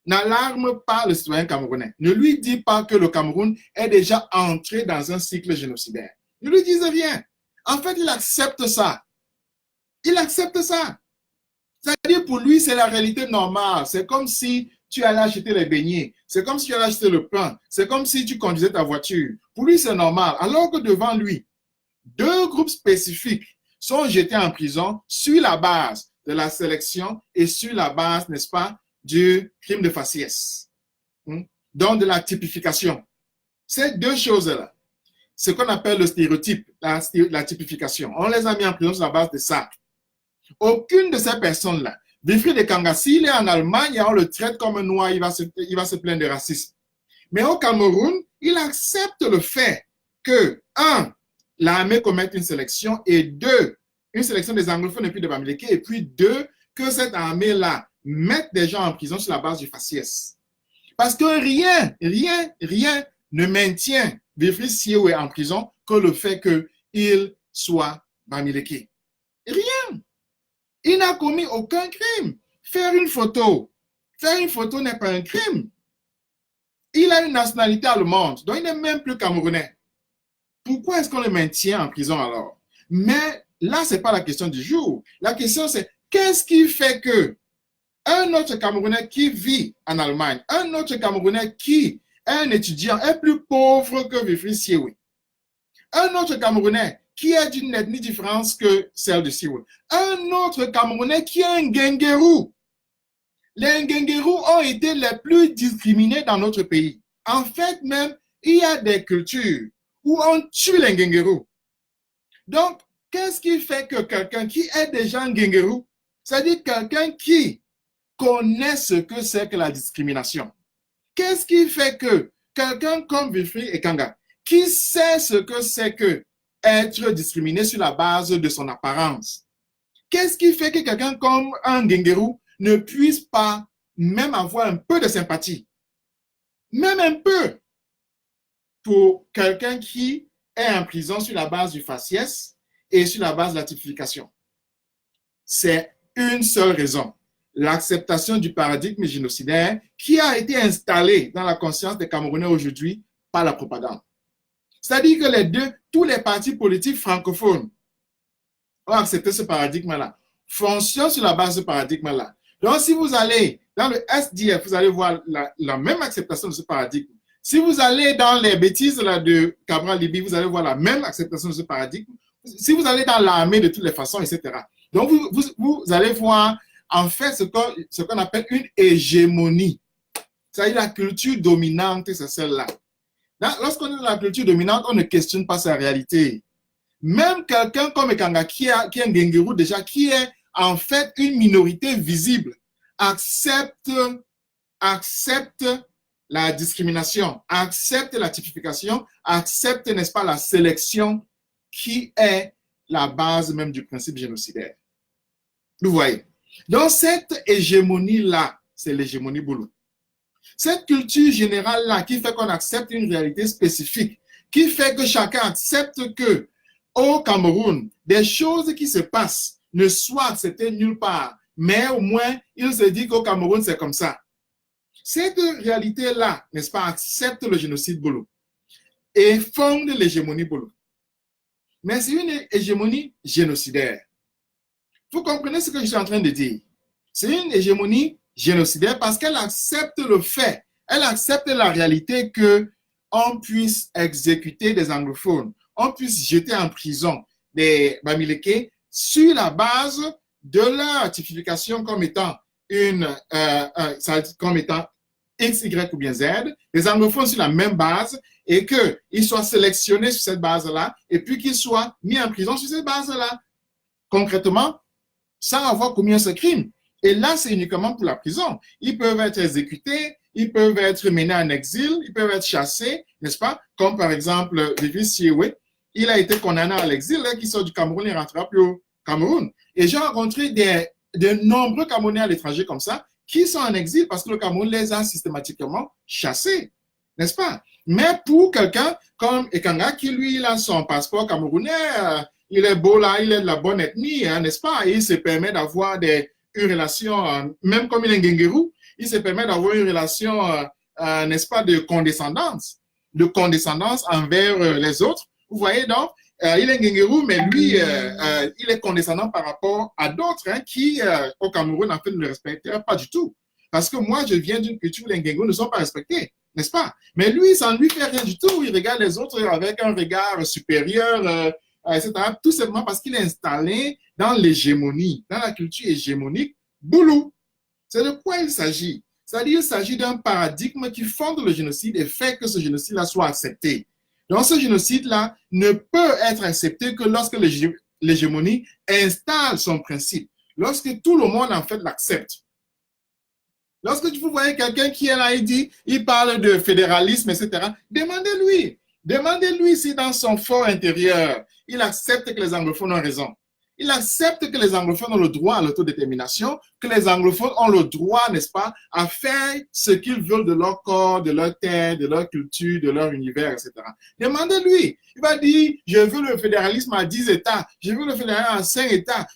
n'alarment pas le citoyen camerounais. Ne lui dit pas que le Cameroun est déjà entré dans un cycle génocidaire. Ne lui disent rien. En fait, il accepte ça. Il accepte ça. C'est-à-dire, pour lui, c'est la réalité normale. C'est comme si tu allais acheter les beignets. C'est comme si tu allais acheter le pain. C'est comme si tu conduisais ta voiture. Pour lui, c'est normal. Alors que devant lui, deux groupes spécifiques sont jetés en prison sur la base de la sélection et sur la base, n'est-ce pas, du crime de faciès. Donc, de la typification. Ces deux choses-là, ce qu'on appelle le stéréotype, la typification. On les a mis en prison sur la base de ça. Aucune de ces personnes-là, Wilfried Ekanga, s'il est en Allemagne, on le traite comme un noir, il va se plaindre de racisme. Mais au Cameroun, il accepte le fait que, un, l'armée commette une sélection, et deux, une sélection des anglophones et puis des Bamileke, et puis deux, que cette armée-là mette des gens en prison sur la base du faciès. Parce que rien ne maintient Wilfried Siewe en prison que le fait qu'il soit Bamileke. Rien. Il n'a commis aucun crime. Faire une photo n'est pas un crime. Il a une nationalité allemande, donc il n'est même plus camerounais. Pourquoi est-ce qu'on le maintient en prison alors? Mais là, ce n'est pas la question du jour. La question, c'est qu'est-ce qui fait que un autre Camerounais qui vit en Allemagne, un autre Camerounais qui est un étudiant, est plus pauvre que Wilfried Siewe. Un autre Camerounais qui est d'une ethnie différente que celle de Siewe. Un autre Camerounais qui est un Ngengerou. Les Ngengerou ont été les plus discriminés dans notre pays. En fait, même, il y a des cultures où on tue les Ngengerou. Donc, qu'est-ce qui fait que quelqu'un qui est déjà un Ngengerou, c'est-à-dire quelqu'un qui connaît ce que c'est que la discrimination, qu'est-ce qui fait que quelqu'un comme Wilfried Ekanga, qui sait ce que c'est que être discriminé sur la base de son apparence, qu'est-ce qui fait que quelqu'un comme un Ngengerou ne puisse pas même avoir un peu de sympathie, même un peu, pour quelqu'un qui est en prison sur la base du faciès et sur la base de la typification. C'est une seule raison, l'acceptation du paradigme génocidaire qui a été installé dans la conscience des Camerounais aujourd'hui par la propagande. C'est-à-dire que tous les partis politiques francophones ont accepté ce paradigme-là, fonctionnent sur la base de ce paradigme-là. Donc, si vous allez dans le SDF, vous allez voir la même acceptation de ce paradigme. Si vous allez dans les bêtises là, de Cabral Libby, vous allez voir la même acceptation de ce paradigme. Si vous allez dans l'armée de toutes les façons, etc. Donc, vous allez voir en fait ce qu'on appelle une hégémonie. C'est-à-dire la culture dominante, c'est celle-là. Lorsqu'on est dans la culture dominante, on ne questionne pas sa réalité. Même quelqu'un comme Ekanga, qui est un Ngengeru déjà, qui est en fait une minorité visible, accepte la discrimination, accepte la typification, accepte, n'est-ce pas, la sélection qui est la base même du principe génocidaire. Vous voyez. Donc, cette hégémonie-là, c'est l'hégémonie Boulou. Cette culture générale-là qui fait qu'on accepte une réalité spécifique, qui fait que chacun accepte que au Cameroun, des choses qui se passent ne soient acceptées nulle part, mais au moins, il se dit qu'au Cameroun, c'est comme ça. Cette réalité-là, n'est-ce pas, accepte le génocide Boulou et fonde l'hégémonie Boulou. Mais c'est une hégémonie génocidaire. Vous comprenez ce que je suis en train de dire? C'est une hégémonie génocidaire parce qu'elle accepte le fait, elle accepte la réalité qu'on puisse exécuter des anglophones, on puisse jeter en prison des Bamileke sur la base de leur typification comme étant comme étant X, Y ou bien Z, les anglophones sur la même base et qu'ils soient sélectionnés sur cette base-là et puis qu'ils soient mis en prison sur cette base-là. Concrètement, sans avoir commis ce crime. Et là, c'est uniquement pour la prison. Ils peuvent être exécutés, ils peuvent être menés en exil, ils peuvent être chassés, n'est-ce pas? Comme par exemple, Vivis Siewe, il a été condamné à l'exil, qui sort du Cameroun, il rentrera plus au Cameroun. Et j'ai rencontré de nombreux Camerounais à l'étranger comme ça, qui sont en exil parce que le Cameroun les a systématiquement chassés, n'est-ce pas? Mais pour quelqu'un comme Ekanga, qui lui, il a son passeport camerounais, il est beau là, il est de la bonne ethnie, hein, n'est-ce pas? Et il se permet d'avoir une relation, même comme il est Ngengeru, il se permet d'avoir une relation, n'est-ce pas, de condescendance envers les autres. Vous voyez donc, il est Ngengeru, mais lui, il est condescendant par rapport à d'autres qui, au Cameroun, en fait, ne le respectent pas du tout. Parce que moi, je viens d'une culture où les Ngengeru ne sont pas respectés, n'est-ce pas? Mais lui, ça ne lui fait rien du tout. Il regarde les autres avec un regard supérieur, etc. Tout simplement parce qu'il est installé dans l'hégémonie, dans la culture hégémonique Boulou. C'est de quoi il s'agit. C'est-à-dire qu'il s'agit d'un paradigme qui fonde le génocide et fait que ce génocide-là soit accepté. Donc, ce génocide-là ne peut être accepté que lorsque l'hégémonie installe son principe, lorsque tout le monde, en fait, l'accepte. Lorsque vous voyez quelqu'un qui est là, il parle de fédéralisme, etc., demandez-lui si dans son fort intérieur, il accepte que les anglophones ont raison. Il accepte que les anglophones ont le droit à l'autodétermination, que les anglophones ont le droit, n'est-ce pas, à faire ce qu'ils veulent de leur corps, de leur terre, de leur culture, de leur univers, etc. Demandez-lui. Il va dire, je veux le fédéralisme à 10 États, je veux le fédéralisme à 5 États.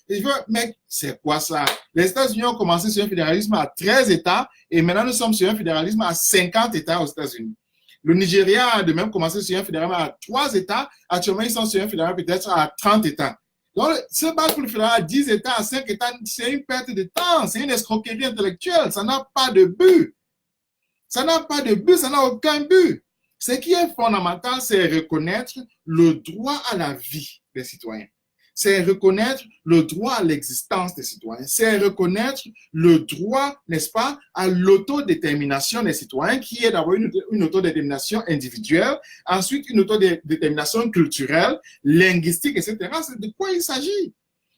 Mais c'est quoi ça? Les États-Unis ont commencé sur un fédéralisme à 13 États et maintenant nous sommes sur un fédéralisme à 50 États aux États-Unis. Le Nigeria a de même commencé sur un fédéralisme à 3 États. Actuellement, ils sont sur un fédéralisme peut-être à 30 États. Donc, se battre pour le fédéral à 10 États, à 5 États, c'est une perte de temps, c'est une escroquerie intellectuelle, ça n'a pas de but. Ça n'a pas de but, ça n'a aucun but. Ce qui est fondamental, c'est reconnaître le droit à la vie des citoyens. C'est reconnaître le droit à l'existence des citoyens. C'est reconnaître le droit, n'est-ce pas, à l'autodétermination des citoyens, qui est d'avoir une autodétermination individuelle, ensuite une autodétermination culturelle, linguistique, etc. C'est de quoi il s'agit.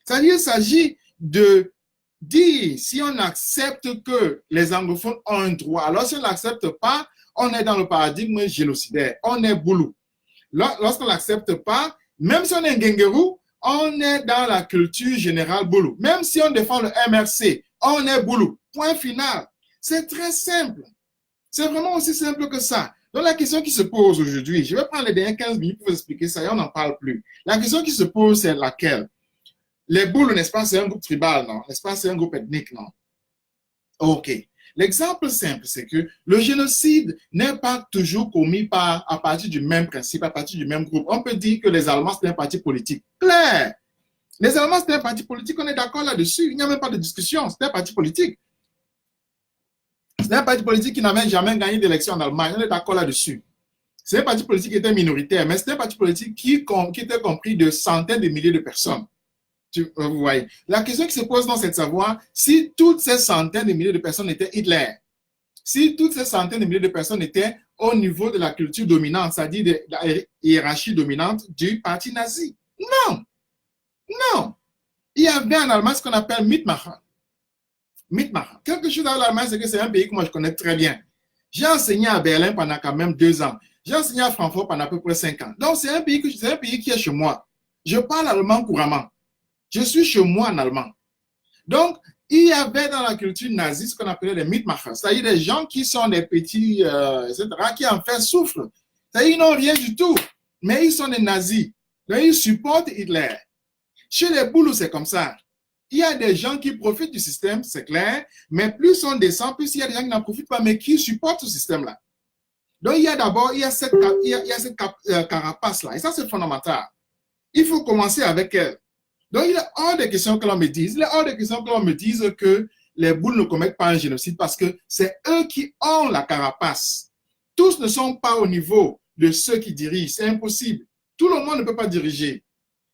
C'est-à-dire, il s'agit de dire, si on accepte que les anglophones ont un droit, alors si on n'accepte pas, on est dans le paradigme génocidaire, on est Boulou. Lorsqu'on n'accepte pas, même si on est Ngengeru, on est dans la culture générale Boulou. Même si on défend le MRC, on est Boulou. Point final. C'est très simple. C'est vraiment aussi simple que ça. Donc, la question qui se pose aujourd'hui, je vais prendre les dernières 15 minutes pour vous expliquer ça et on n'en parle plus. La question qui se pose, c'est laquelle? Les Boules, n'est-ce pas, c'est un groupe tribal, non? N'est-ce pas, c'est un groupe ethnique, non? OK. L'exemple simple, c'est que le génocide n'est pas toujours commis à partir du même principe, à partir du même groupe. On peut dire que les Allemands, c'est un parti politique. Clair. Les Allemands, c'est un parti politique, on est d'accord là-dessus. Il n'y a même pas de discussion, c'est un parti politique. C'est un parti politique qui n'avait jamais gagné d'élection en Allemagne, on est d'accord là-dessus. C'est un parti politique qui était minoritaire, mais c'est un parti politique qui était compris de centaines de milliers de personnes. Vous voyez. La question qui se pose dans c'est de savoir si toutes ces centaines de milliers de personnes étaient Hitler, si toutes ces centaines de milliers de personnes étaient au niveau de la culture dominante, c'est-à-dire de la hiérarchie dominante du parti nazi. Non, non. Il y avait en Allemagne ce qu'on appelle Mitmacher. Mitmacher. Quelque chose dans l'Allemagne, c'est que c'est un pays que moi je connais très bien. J'ai enseigné à Berlin pendant quand même 2 ans. J'ai enseigné à Francfort pendant à peu près 5 ans. Donc c'est un pays qui est chez moi. Je parle allemand couramment. Je suis chez moi en allemand. Donc, il y avait dans la culture nazie ce qu'on appelait les Mitmacher, c'est-à-dire des gens qui sont des petits, etc., qui en fait souffrent. C'est-à-dire qu'ils n'ont rien du tout, mais ils sont des nazis. Donc, ils supportent Hitler. Chez les Boulous, c'est comme ça. Il y a des gens qui profitent du système, c'est clair, mais plus on descend, plus il y a des gens qui n'en profitent pas, mais qui supportent ce système-là. Donc, il y a cette carapace-là, et ça, c'est fondamental. Il faut commencer avec elle. Donc, il est hors de question que l'on me dise, que les Boules ne commettent pas un génocide parce que c'est eux qui ont la carapace. Tous ne sont pas au niveau de ceux qui dirigent. C'est impossible. Tout le monde ne peut pas diriger.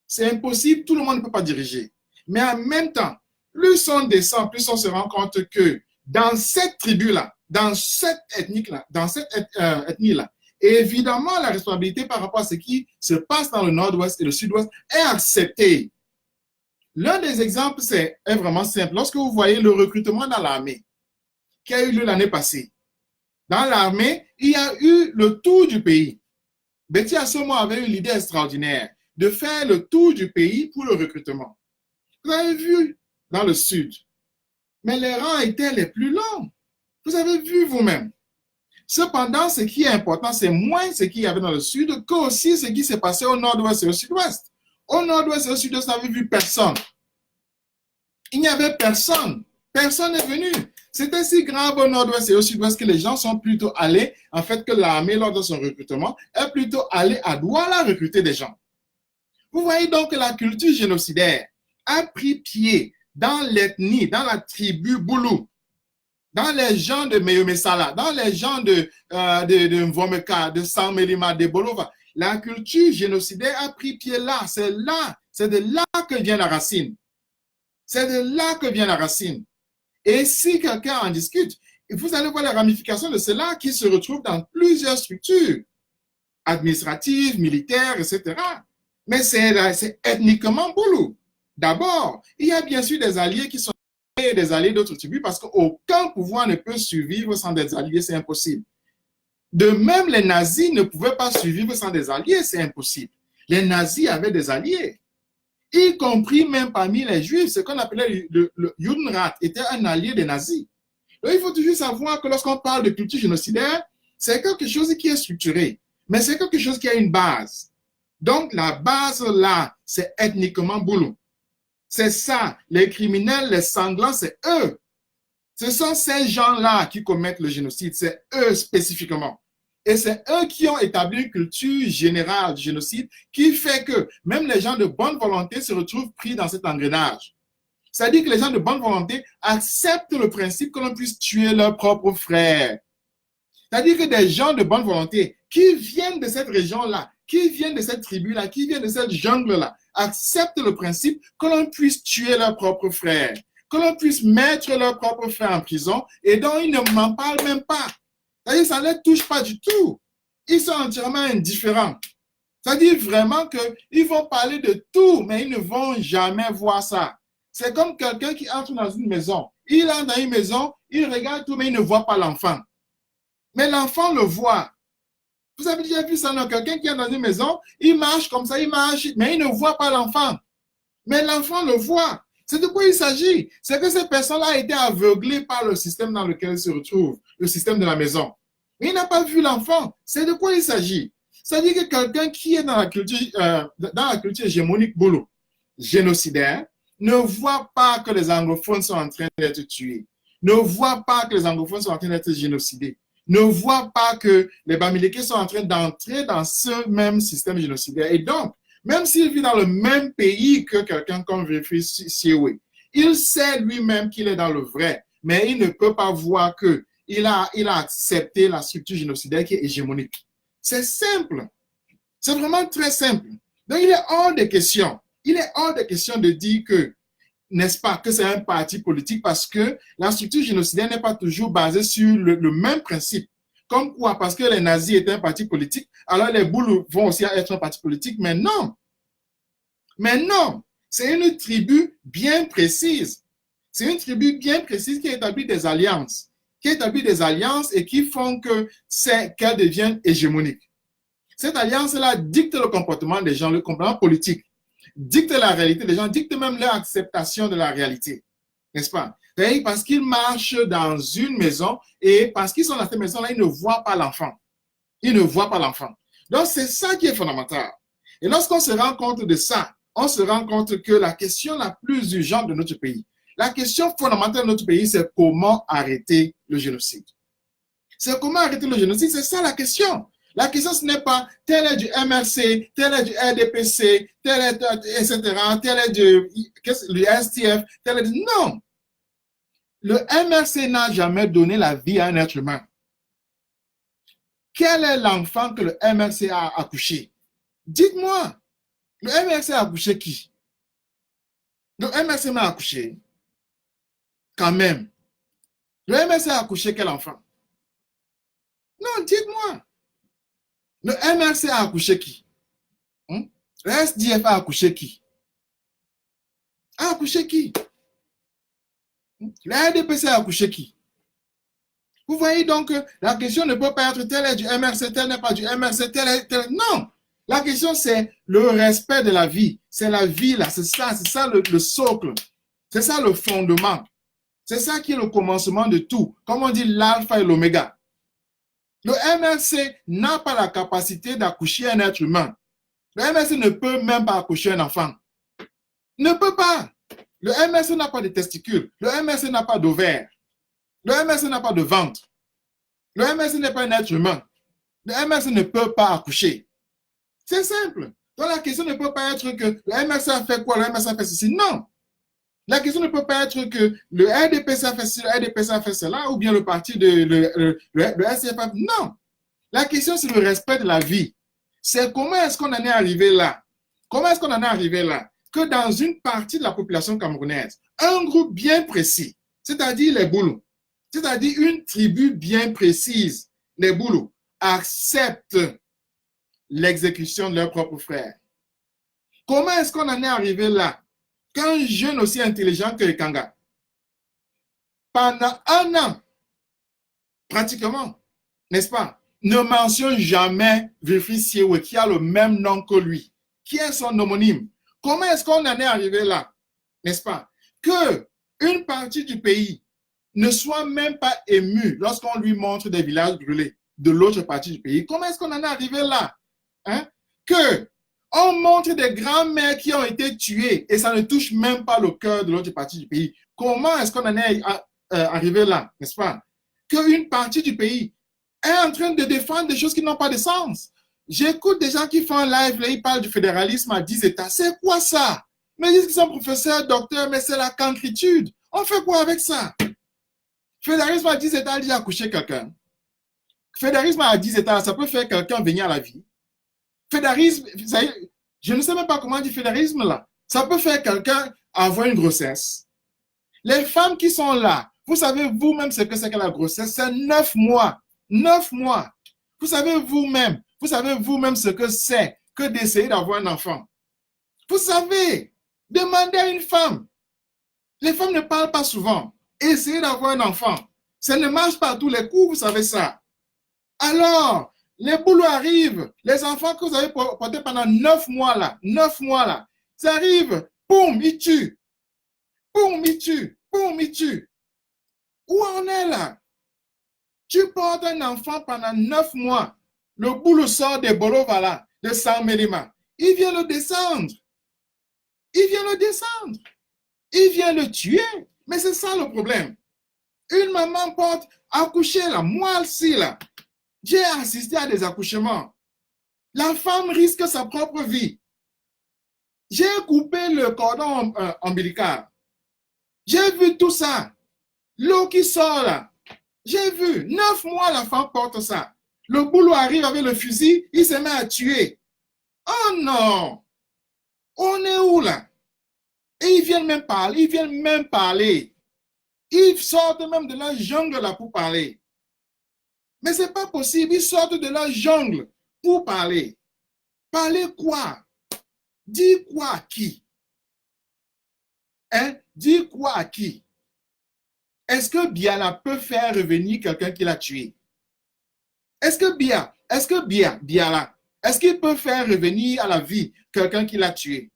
C'est impossible, tout le monde ne peut pas diriger. Mais en même temps, plus on descend, plus on se rend compte que dans cette tribu-là, dans cette ethnie-là, évidemment, la responsabilité par rapport à ce qui se passe dans le nord-ouest et le sud-ouest est acceptée. L'un des exemples est vraiment simple. Lorsque vous voyez le recrutement dans l'armée qui a eu lieu l'année passée, dans l'armée, il y a eu le tour du pays. Betty Assomo avait eu l'idée extraordinaire de faire le tour du pays pour le recrutement. Vous avez vu dans le sud, mais les rangs étaient les plus longs. Vous avez vu vous-même. Cependant, ce qui est important, c'est moins ce qu'il y avait dans le sud qu'aussi ce qui s'est passé au nord-ouest et au sud-ouest. Au nord-ouest et au sud-ouest, vous n'avez vu personne. Il n'y avait personne. Personne n'est venu. C'était si grave au nord-ouest et au sud-ouest que les gens sont plutôt allés, en fait, que l'armée, lors de son recrutement, est plutôt allée à Douala recruter des gens. Vous voyez donc que la culture génocidaire a pris pied dans l'ethnie, dans la tribu Boulou, dans les gens de Meyomesala, dans les gens de Mvomeka, de Sanmelima, de Bolova. La culture génocidaire a pris pied là. C'est de là que vient la racine. C'est de là que vient la racine. Et si quelqu'un en discute, vous allez voir les ramifications de cela qui se retrouvent dans plusieurs structures administratives, militaires, etc. Mais c'est ethniquement Boulou. D'abord, il y a bien sûr des alliés qui sont des alliés d'autres tribus parce qu'aucun pouvoir ne peut survivre sans des alliés, c'est impossible. De même, les nazis ne pouvaient pas survivre sans des alliés, c'est impossible. Les nazis avaient des alliés, y compris même parmi les juifs, ce qu'on appelait le Judenrat était un allié des nazis. Donc, il faut toujours savoir que lorsqu'on parle de culture génocidaire, c'est quelque chose qui est structuré, mais c'est quelque chose qui a une base. Donc, la base là, c'est ethniquement Boulou. C'est ça, les criminels, les sanglants, c'est eux. Ce sont ces gens-là qui commettent le génocide, c'est eux spécifiquement. Et c'est eux qui ont établi une culture générale du génocide qui fait que même les gens de bonne volonté se retrouvent pris dans cet engrenage. C'est-à-dire que les gens de bonne volonté acceptent le principe que l'on puisse tuer leurs propres frères. C'est-à-dire que des gens de bonne volonté qui viennent de cette région-là, qui viennent de cette tribu-là, qui viennent de cette jungle-là, acceptent le principe que l'on puisse tuer leurs propres frères, que l'on puisse mettre leurs propres frères en prison et dont ils ne m'en parlent même pas. C'est-à-dire que ça ne les touche pas du tout. Ils sont entièrement indifférents. C'est-à-dire vraiment qu'ils vont parler de tout, mais ils ne vont jamais voir ça. C'est comme quelqu'un qui entre dans une maison. Il entre dans une maison, il regarde tout, mais il ne voit pas l'enfant. Mais l'enfant le voit. Vous avez déjà vu ça, non? Quelqu'un qui est dans une maison, il marche comme ça, il marche, mais il ne voit pas l'enfant. Mais l'enfant le voit. C'est de quoi il s'agit. C'est que cette personne-là a été aveuglée par le système dans lequel elle se retrouve, le système de la maison. Mais il n'a pas vu l'enfant. C'est de quoi il s'agit. C'est-à-dire que quelqu'un qui est dans la culture hégémonique boulot, génocidaire, ne voit pas que les anglophones sont en train d'être tués, ne voit pas que les anglophones sont en train d'être génocidés, ne voit pas que les Bamileke sont en train d'entrer dans ce même système génocidaire. Et donc, même s'il vit dans le même pays que quelqu'un comme Wilfrid Siwe, il sait lui-même qu'il est dans le vrai, mais il ne peut pas voir qu'il a accepté la structure génocidaire qui est hégémonique. C'est simple. C'est vraiment très simple. Donc, il est hors de question. Il est hors de question de dire que, n'est-ce pas, que c'est un parti politique parce que la structure génocidaire n'est pas toujours basée sur le même principe. Comme quoi, parce que les nazis étaient un parti politique, alors les Boulous vont aussi être un parti politique, mais non. Mais non, c'est une tribu bien précise. C'est une tribu bien précise qui établit des alliances. Et qui font qu'elle devienne hégémonique. Cette alliance-là dicte le comportement des gens, le comportement politique, dicte la réalité des gens, dicte même leur acceptation de la réalité. N'est-ce pas? Parce qu'ils marchent dans une maison et parce qu'ils sont dans cette maison-là, ils ne voient pas l'enfant. Ils ne voient pas l'enfant. Donc, c'est ça qui est fondamental. Et lorsqu'on se rend compte de ça, on se rend compte que la question la plus urgente de notre pays, la question fondamentale de notre pays, c'est comment arrêter le génocide. C'est comment arrêter le génocide, c'est ça la question. La question, ce n'est pas tel est du MRC, tel est du RDPC, tel est, etc., tel est du STF, tel est du... Non! Le MRC n'a jamais donné la vie à un être humain. Quel est l'enfant que le MRC a accouché? Dites-moi, le MRC a accouché qui? Le MRC m'a accouché. Quand même. Le MRC a accouché quel enfant? Non, dites-moi. Le MRC a accouché qui? Le SDF a accouché qui? A accouché qui? Le RDPC a accouché qui? Vous voyez donc, la question ne peut pas être tel est du MRC, tel n'est pas du MRC, tel est tel. Non! La question, c'est le respect de la vie. C'est la vie, là. C'est ça le socle. C'est ça le fondement. C'est ça qui est le commencement de tout. Comme on dit, l'alpha et l'oméga. Le MRC n'a pas la capacité d'accoucher un être humain. Le MRC ne peut même pas accoucher un enfant. Ne peut pas. Le MRC n'a pas de testicules. Le MRC n'a pas d'ovaire. Le MRC n'a pas de ventre. Le MRC n'est pas un être humain. Le MRC ne peut pas accoucher. C'est simple. Donc la question ne peut pas être que le MRC a fait quoi, le MRC a fait ceci. Non. La question ne peut pas être que le RDPC a fait ceci, le RDPC a fait cela, ou bien le parti de le SCF. Non. La question, c'est le respect de la vie. C'est comment est-ce qu'on en est arrivé là? Comment est-ce qu'on en est arrivé là? Que dans une partie de la population camerounaise, un groupe bien précis, c'est-à-dire les Boulous, c'est-à-dire une tribu bien précise, les Boulous, acceptent l'exécution de leurs propres frères. Comment est-ce qu'on en est arrivé là? Qu'un jeune aussi intelligent que Kanga, pendant un an, pratiquement, n'est-ce pas, ne mentionne jamais Wilfrid Siwe qui a le même nom que lui, qui est son homonyme. Comment est-ce qu'on en est arrivé là, n'est-ce pas, que une partie du pays ne soit même pas émue lorsqu'on lui montre des villages brûlés de l'autre partie du pays? Comment est-ce qu'on en est arrivé là? Que on montre des grands-mères qui ont été tuées et ça ne touche même pas le cœur de l'autre partie du pays. Comment est-ce qu'on en est arrivé là, n'est-ce pas? Qu'une partie du pays est en train de défendre des choses qui n'ont pas de sens. J'écoute des gens qui font un live, là, ils parlent du fédéralisme à 10 États. C'est quoi ça? Mais ils disent qu'ils sont professeurs, docteurs, mais c'est la cancritude. On fait quoi avec ça? Fédéralisme à 10 États, il dit accoucher quelqu'un. Fédéralisme à 10 États, ça peut faire quelqu'un venir à la vie. Fédéralisme, je ne sais même pas comment on dit fédéralisme là. Ça peut faire quelqu'un avoir une grossesse. Les femmes qui sont là, vous savez vous-même ce que c'est que la grossesse, c'est 9 mois. 9 mois. Vous savez vous-même ce que c'est que d'essayer d'avoir un enfant. Vous savez, demandez à une femme. Les femmes ne parlent pas souvent. Essayez d'avoir un enfant. Ça ne marche pas à tous les coups, vous savez ça. Alors, les boulots arrivent, les enfants que vous avez portés pendant 9 mois là, ça arrive, boum, ils tuent. Boum, il tue. Boum, il tue. Où on est là? Tu portes un enfant pendant 9 mois. Le boulot sort des Bolovala, de Saint-Mélima. Il vient le descendre. Il vient le descendre. Il vient le tuer. Mais c'est ça le problème. Une maman porte accoucher là, moi aussi là. J'ai assisté à des accouchements. La femme risque sa propre vie. J'ai coupé le cordon ombilical. J'ai vu tout ça. L'eau qui sort là. J'ai vu. 9 mois la femme porte ça. Le boulot arrive avec le fusil, il se met à tuer. Oh non! On est où là? Et ils viennent même parler, Ils sortent même de la jungle là pour parler. Mais c'est pas possible, ils sortent de la jungle pour parler. Parler quoi? Dis quoi à qui? Hein? Dis quoi à qui? Est-ce que Biala peut faire revenir quelqu'un qui l'a tué? Est-ce que Biala, est-ce qu'il peut faire revenir à la vie quelqu'un qui l'a tué?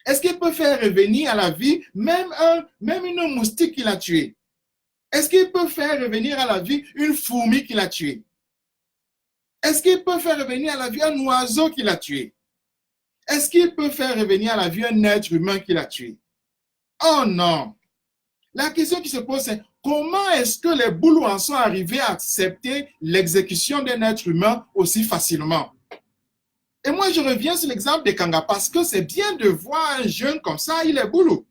Est-ce qu'il peut faire revenir à la vie même une moustique qu'il a tué? Est-ce qu'il peut faire revenir à la vie une fourmi qu'il a tué? Est-ce qu'il peut faire revenir à la vie un oiseau qu'il a tué? Est-ce qu'il peut faire revenir à la vie un être humain qu'il a tué? Oh non! La question qui se pose, c'est comment est-ce que les boulots en sont arrivés à accepter l'exécution d'un être humain aussi facilement? Et moi, je reviens sur l'exemple de Kanga parce que c'est bien de voir un jeune comme ça, il est boulot.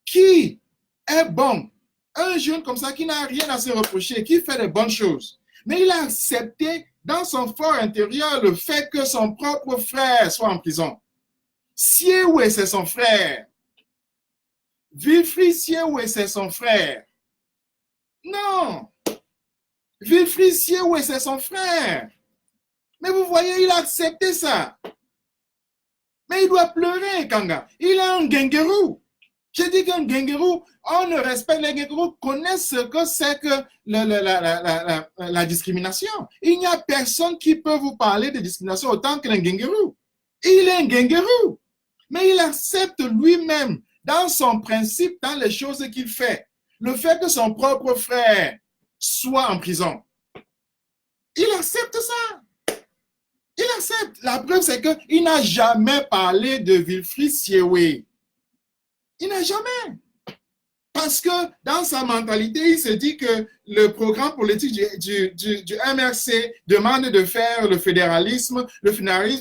Qui est bon? Un jeune comme ça qui n'a rien à se reprocher, qui fait des bonnes choses. Mais il a accepté dans son fort intérieur le fait que son propre frère soit en prison. Siewe, c'est son frère. Wilfried Siewe, c'est son frère. Non. Wilfried Siewe, c'est son frère. Mais vous voyez, il a accepté ça. Mais il doit pleurer, Kanga. Il est un guinguerou. Je dis qu'un guinguerou, on ne respecte les guinguerous, connaissent ce que c'est que la discrimination. Il n'y a personne qui peut vous parler de discrimination autant qu'un guinguerou. Il est un guinguerou. Mais il accepte lui-même, dans son principe, dans les choses qu'il fait, le fait que son propre frère soit en prison. Il accepte ça. Il accepte. La preuve, c'est qu'il n'a jamais parlé de Wilfried Siewe. Il n'a jamais. Parce que dans sa mentalité, il se dit que le programme politique du MRC demande de faire le fédéralisme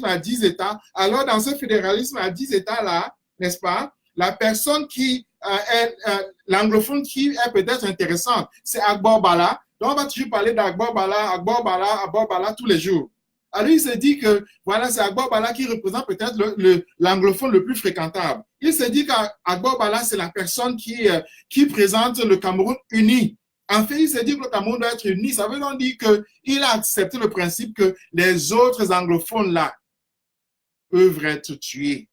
à 10 États. Alors, dans ce fédéralisme à 10 États-là, n'est-ce pas, la personne qui est l'anglophone qui est peut-être intéressante, c'est Agbor Bala. Donc, on va toujours parler d'Agbor Bala tous les jours. Alors, il se dit que, voilà, c'est Agbor Bala qui représente peut-être l'anglophone le plus fréquentable. Il se dit qu'Agbor Bala, c'est la personne qui présente le Cameroun uni. En fait, il se dit que le Cameroun doit être uni. Ça veut donc dire qu'il a accepté le principe que les autres anglophones, là, peuvent être tués.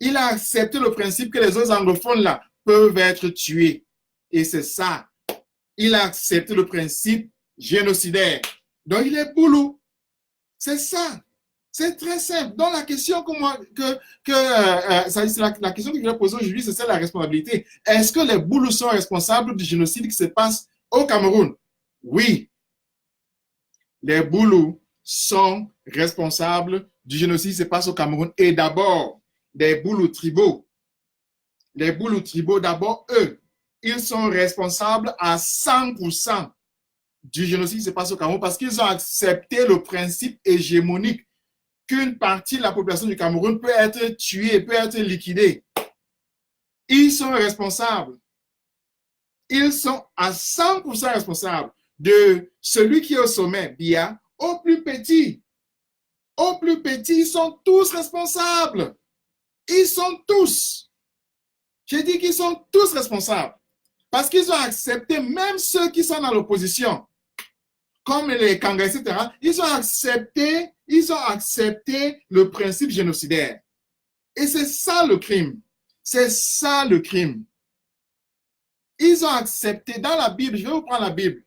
Il a accepté le principe que les autres anglophones, là, peuvent être tués. Et c'est ça. Il a accepté le principe génocidaire. Donc, il est boulot. C'est ça. C'est très simple. Donc, la question la question que je vais poser aujourd'hui, c'est la responsabilité. Est-ce que les Boulous sont responsables du génocide qui se passe au Cameroun? Oui. Les Boulous sont responsables du génocide qui se passe au Cameroun. Et d'abord, les Boulous tribaux. Les Boulous tribaux, d'abord, eux, ils sont responsables à 100% du génocide qui se passe au Cameroun parce qu'ils ont accepté le principe hégémonique qu'une partie de la population du Cameroun peut être tuée, peut être liquidée. Ils sont responsables. Ils sont à 100% responsables de celui qui est au sommet, Biya, au plus petit. Au plus petit, ils sont tous responsables. Ils sont tous. J'ai dit qu'ils sont tous responsables. Parce qu'ils ont accepté, même ceux qui sont dans l'opposition, comme les Kangas, etc., ils ont accepté le principe génocidaire. Et c'est ça le crime. C'est ça le crime. Ils ont accepté, dans la Bible, je vais vous prendre la Bible.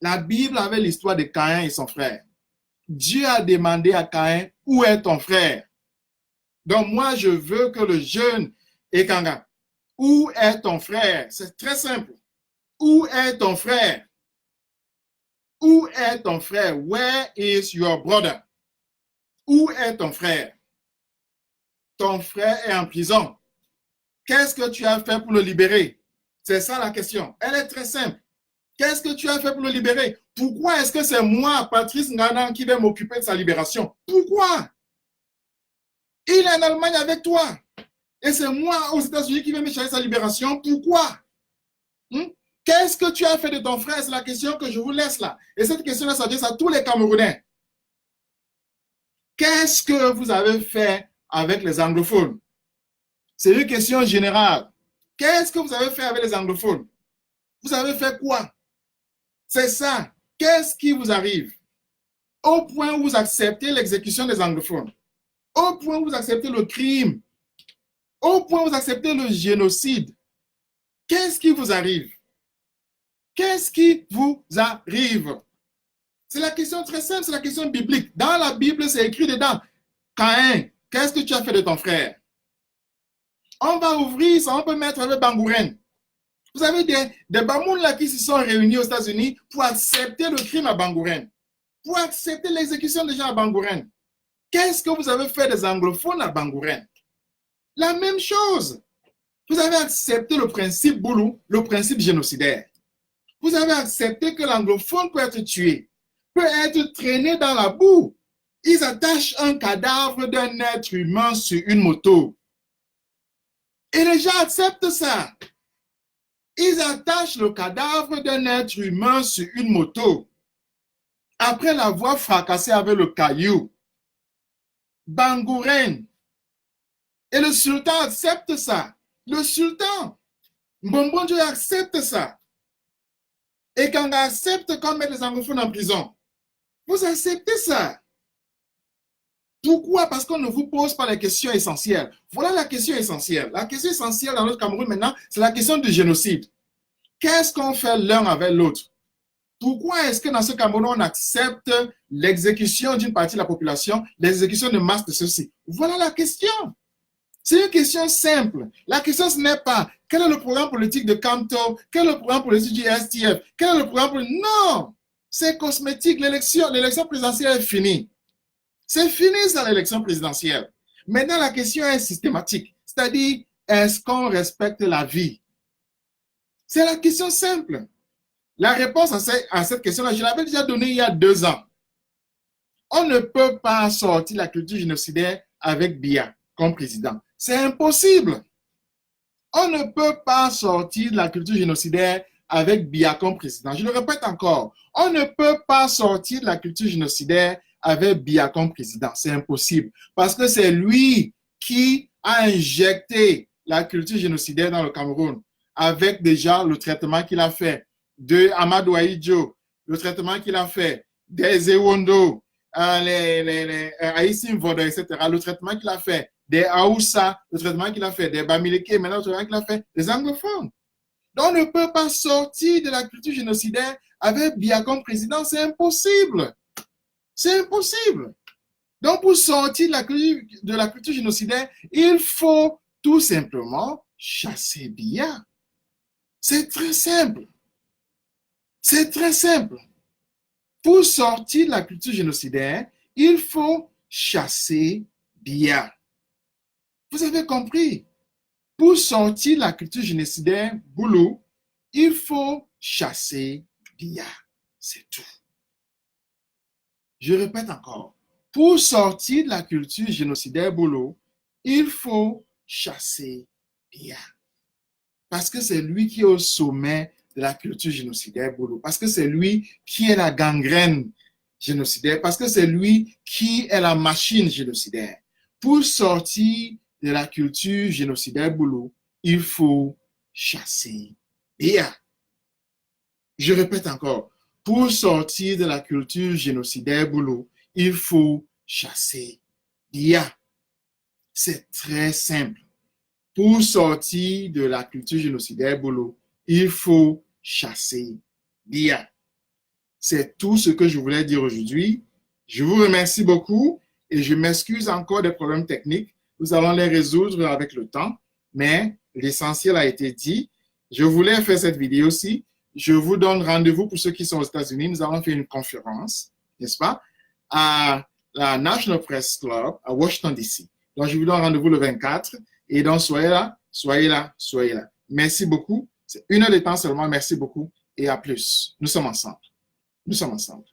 La Bible avait l'histoire de Caïn et son frère. Dieu a demandé à Caïn, où est ton frère? Donc, moi, je veux que le jeune Ekanga, où est ton frère? C'est très simple. Où est ton frère? Où est ton frère? Where is your brother? Où est ton frère? Ton frère est en prison. Qu'est-ce que tu as fait pour le libérer? C'est ça la question. Elle est très simple. Qu'est-ce que tu as fait pour le libérer? Pourquoi est-ce que c'est moi, Patrice Ngana, qui vais m'occuper de sa libération? Pourquoi? Il est en Allemagne avec toi. Et c'est moi aux États-Unis qui vais me chercher sa libération. Pourquoi? Qu'est-ce que tu as fait de ton frère? C'est la question que je vous laisse là. Et cette question-là s'adresse à tous les Camerounais. Qu'est-ce que vous avez fait avec les anglophones? C'est une question générale. Qu'est-ce que vous avez fait avec les anglophones? Vous avez fait quoi? C'est ça. Qu'est-ce qui vous arrive? Au point où vous acceptez l'exécution des anglophones, au point où vous acceptez le crime, au point où vous acceptez le génocide, qu'est-ce qui vous arrive? Qu'est-ce qui vous arrive? C'est la question très simple, c'est la question biblique. Dans la Bible, c'est écrit dedans. Caïn, qu'est-ce que tu as fait de ton frère? On va ouvrir ça, on peut mettre avec Bangouren. Vous avez des Bamouns là qui se sont réunis aux États-Unis pour accepter le crime à Bangouren, pour accepter l'exécution des gens à Bangouren. Qu'est-ce que vous avez fait des anglophones à Bangouren? La même chose. Vous avez accepté le principe Boulou, le principe génocidaire. Vous avez accepté que l'anglophone peut être tué, peut être traîné dans la boue. Ils attachent un cadavre d'un être humain sur une moto. Et les gens acceptent ça. Ils attachent le cadavre d'un être humain sur une moto. Après l'avoir fracassé avec le caillou. Bangouren. Et le sultan accepte ça. Le sultan, Mbongbondjo accepte ça. Et quand on accepte qu'on met les anglophones en prison, vous acceptez ça. Pourquoi? Parce qu'on ne vous pose pas les questions essentielles. Voilà la question essentielle. La question essentielle dans notre Cameroun maintenant, c'est la question du génocide. Qu'est-ce qu'on fait l'un avec l'autre? Pourquoi est-ce que dans ce Cameroun, on accepte l'exécution d'une partie de la population, l'exécution de masse de ceux-ci? Voilà la question. C'est une question simple. La question, ce n'est pas quel est le programme politique de Camto, quel est le programme politique du STF, quel est le programme politique... Non! C'est cosmétique. L'élection présidentielle est finie. C'est fini, ça, l'élection présidentielle. Maintenant, la question est systématique. C'est-à-dire, est-ce qu'on respecte la vie? C'est la question simple. La réponse à cette question-là, je l'avais déjà donnée il y a 2 ans. On ne peut pas sortir la culture génocidaire avec Biya comme président. C'est impossible. On ne peut pas sortir de la culture génocidaire avec Biya comme président. Je le répète encore. On ne peut pas sortir de la culture génocidaire avec Biya comme président. C'est impossible. Parce que c'est lui qui a injecté la culture génocidaire dans le Cameroun avec déjà le traitement qu'il a fait de Amadou Ahidjo, le traitement qu'il a fait des Ewondo, Aïssim Vodo, etc., le traitement qu'il a fait des Aoussa, le traitement qu'il a fait des Bamileke, maintenant le traitement qu'il a fait des anglophones. Donc on ne peut pas sortir de la culture génocidaire avec Biya comme président, c'est impossible. C'est impossible. Donc pour sortir de la culture génocidaire, il faut tout simplement chasser Biya. C'est très simple. C'est très simple. Pour sortir de la culture génocidaire, il faut chasser Biya. Vous avez compris? Pour sortir de la culture génocidaire Boulou, il faut chasser Biya. C'est tout. Je répète encore. Pour sortir de la culture génocidaire Boulou, il faut chasser Biya. Parce que c'est lui qui est au sommet de la culture génocidaire Boulou. Parce que c'est lui qui est la gangrène génocidaire. Parce que c'est lui qui est la machine génocidaire. Pour sortir de la culture génocidaire Boulou, il faut chasser Biya. Je répète encore. Pour sortir de la culture génocidaire Boulou, il faut chasser Biya. C'est très simple. Pour sortir de la culture génocidaire Boulou, il faut chasser Biya. C'est tout ce que je voulais dire aujourd'hui. Je vous remercie beaucoup et je m'excuse encore des problèmes techniques. Nous allons les résoudre avec le temps, mais l'essentiel a été dit. Je voulais faire cette vidéo-ci. Je vous donne rendez-vous pour ceux qui sont aux États-Unis. Nous allons faire une conférence, n'est-ce pas, à la National Press Club à Washington, D.C. Donc, je vous donne rendez-vous le 24. Et donc, soyez là, soyez là, soyez là. Merci beaucoup. C'est 1 heure de temps seulement. Merci beaucoup et à plus. Nous sommes ensemble. Nous sommes ensemble.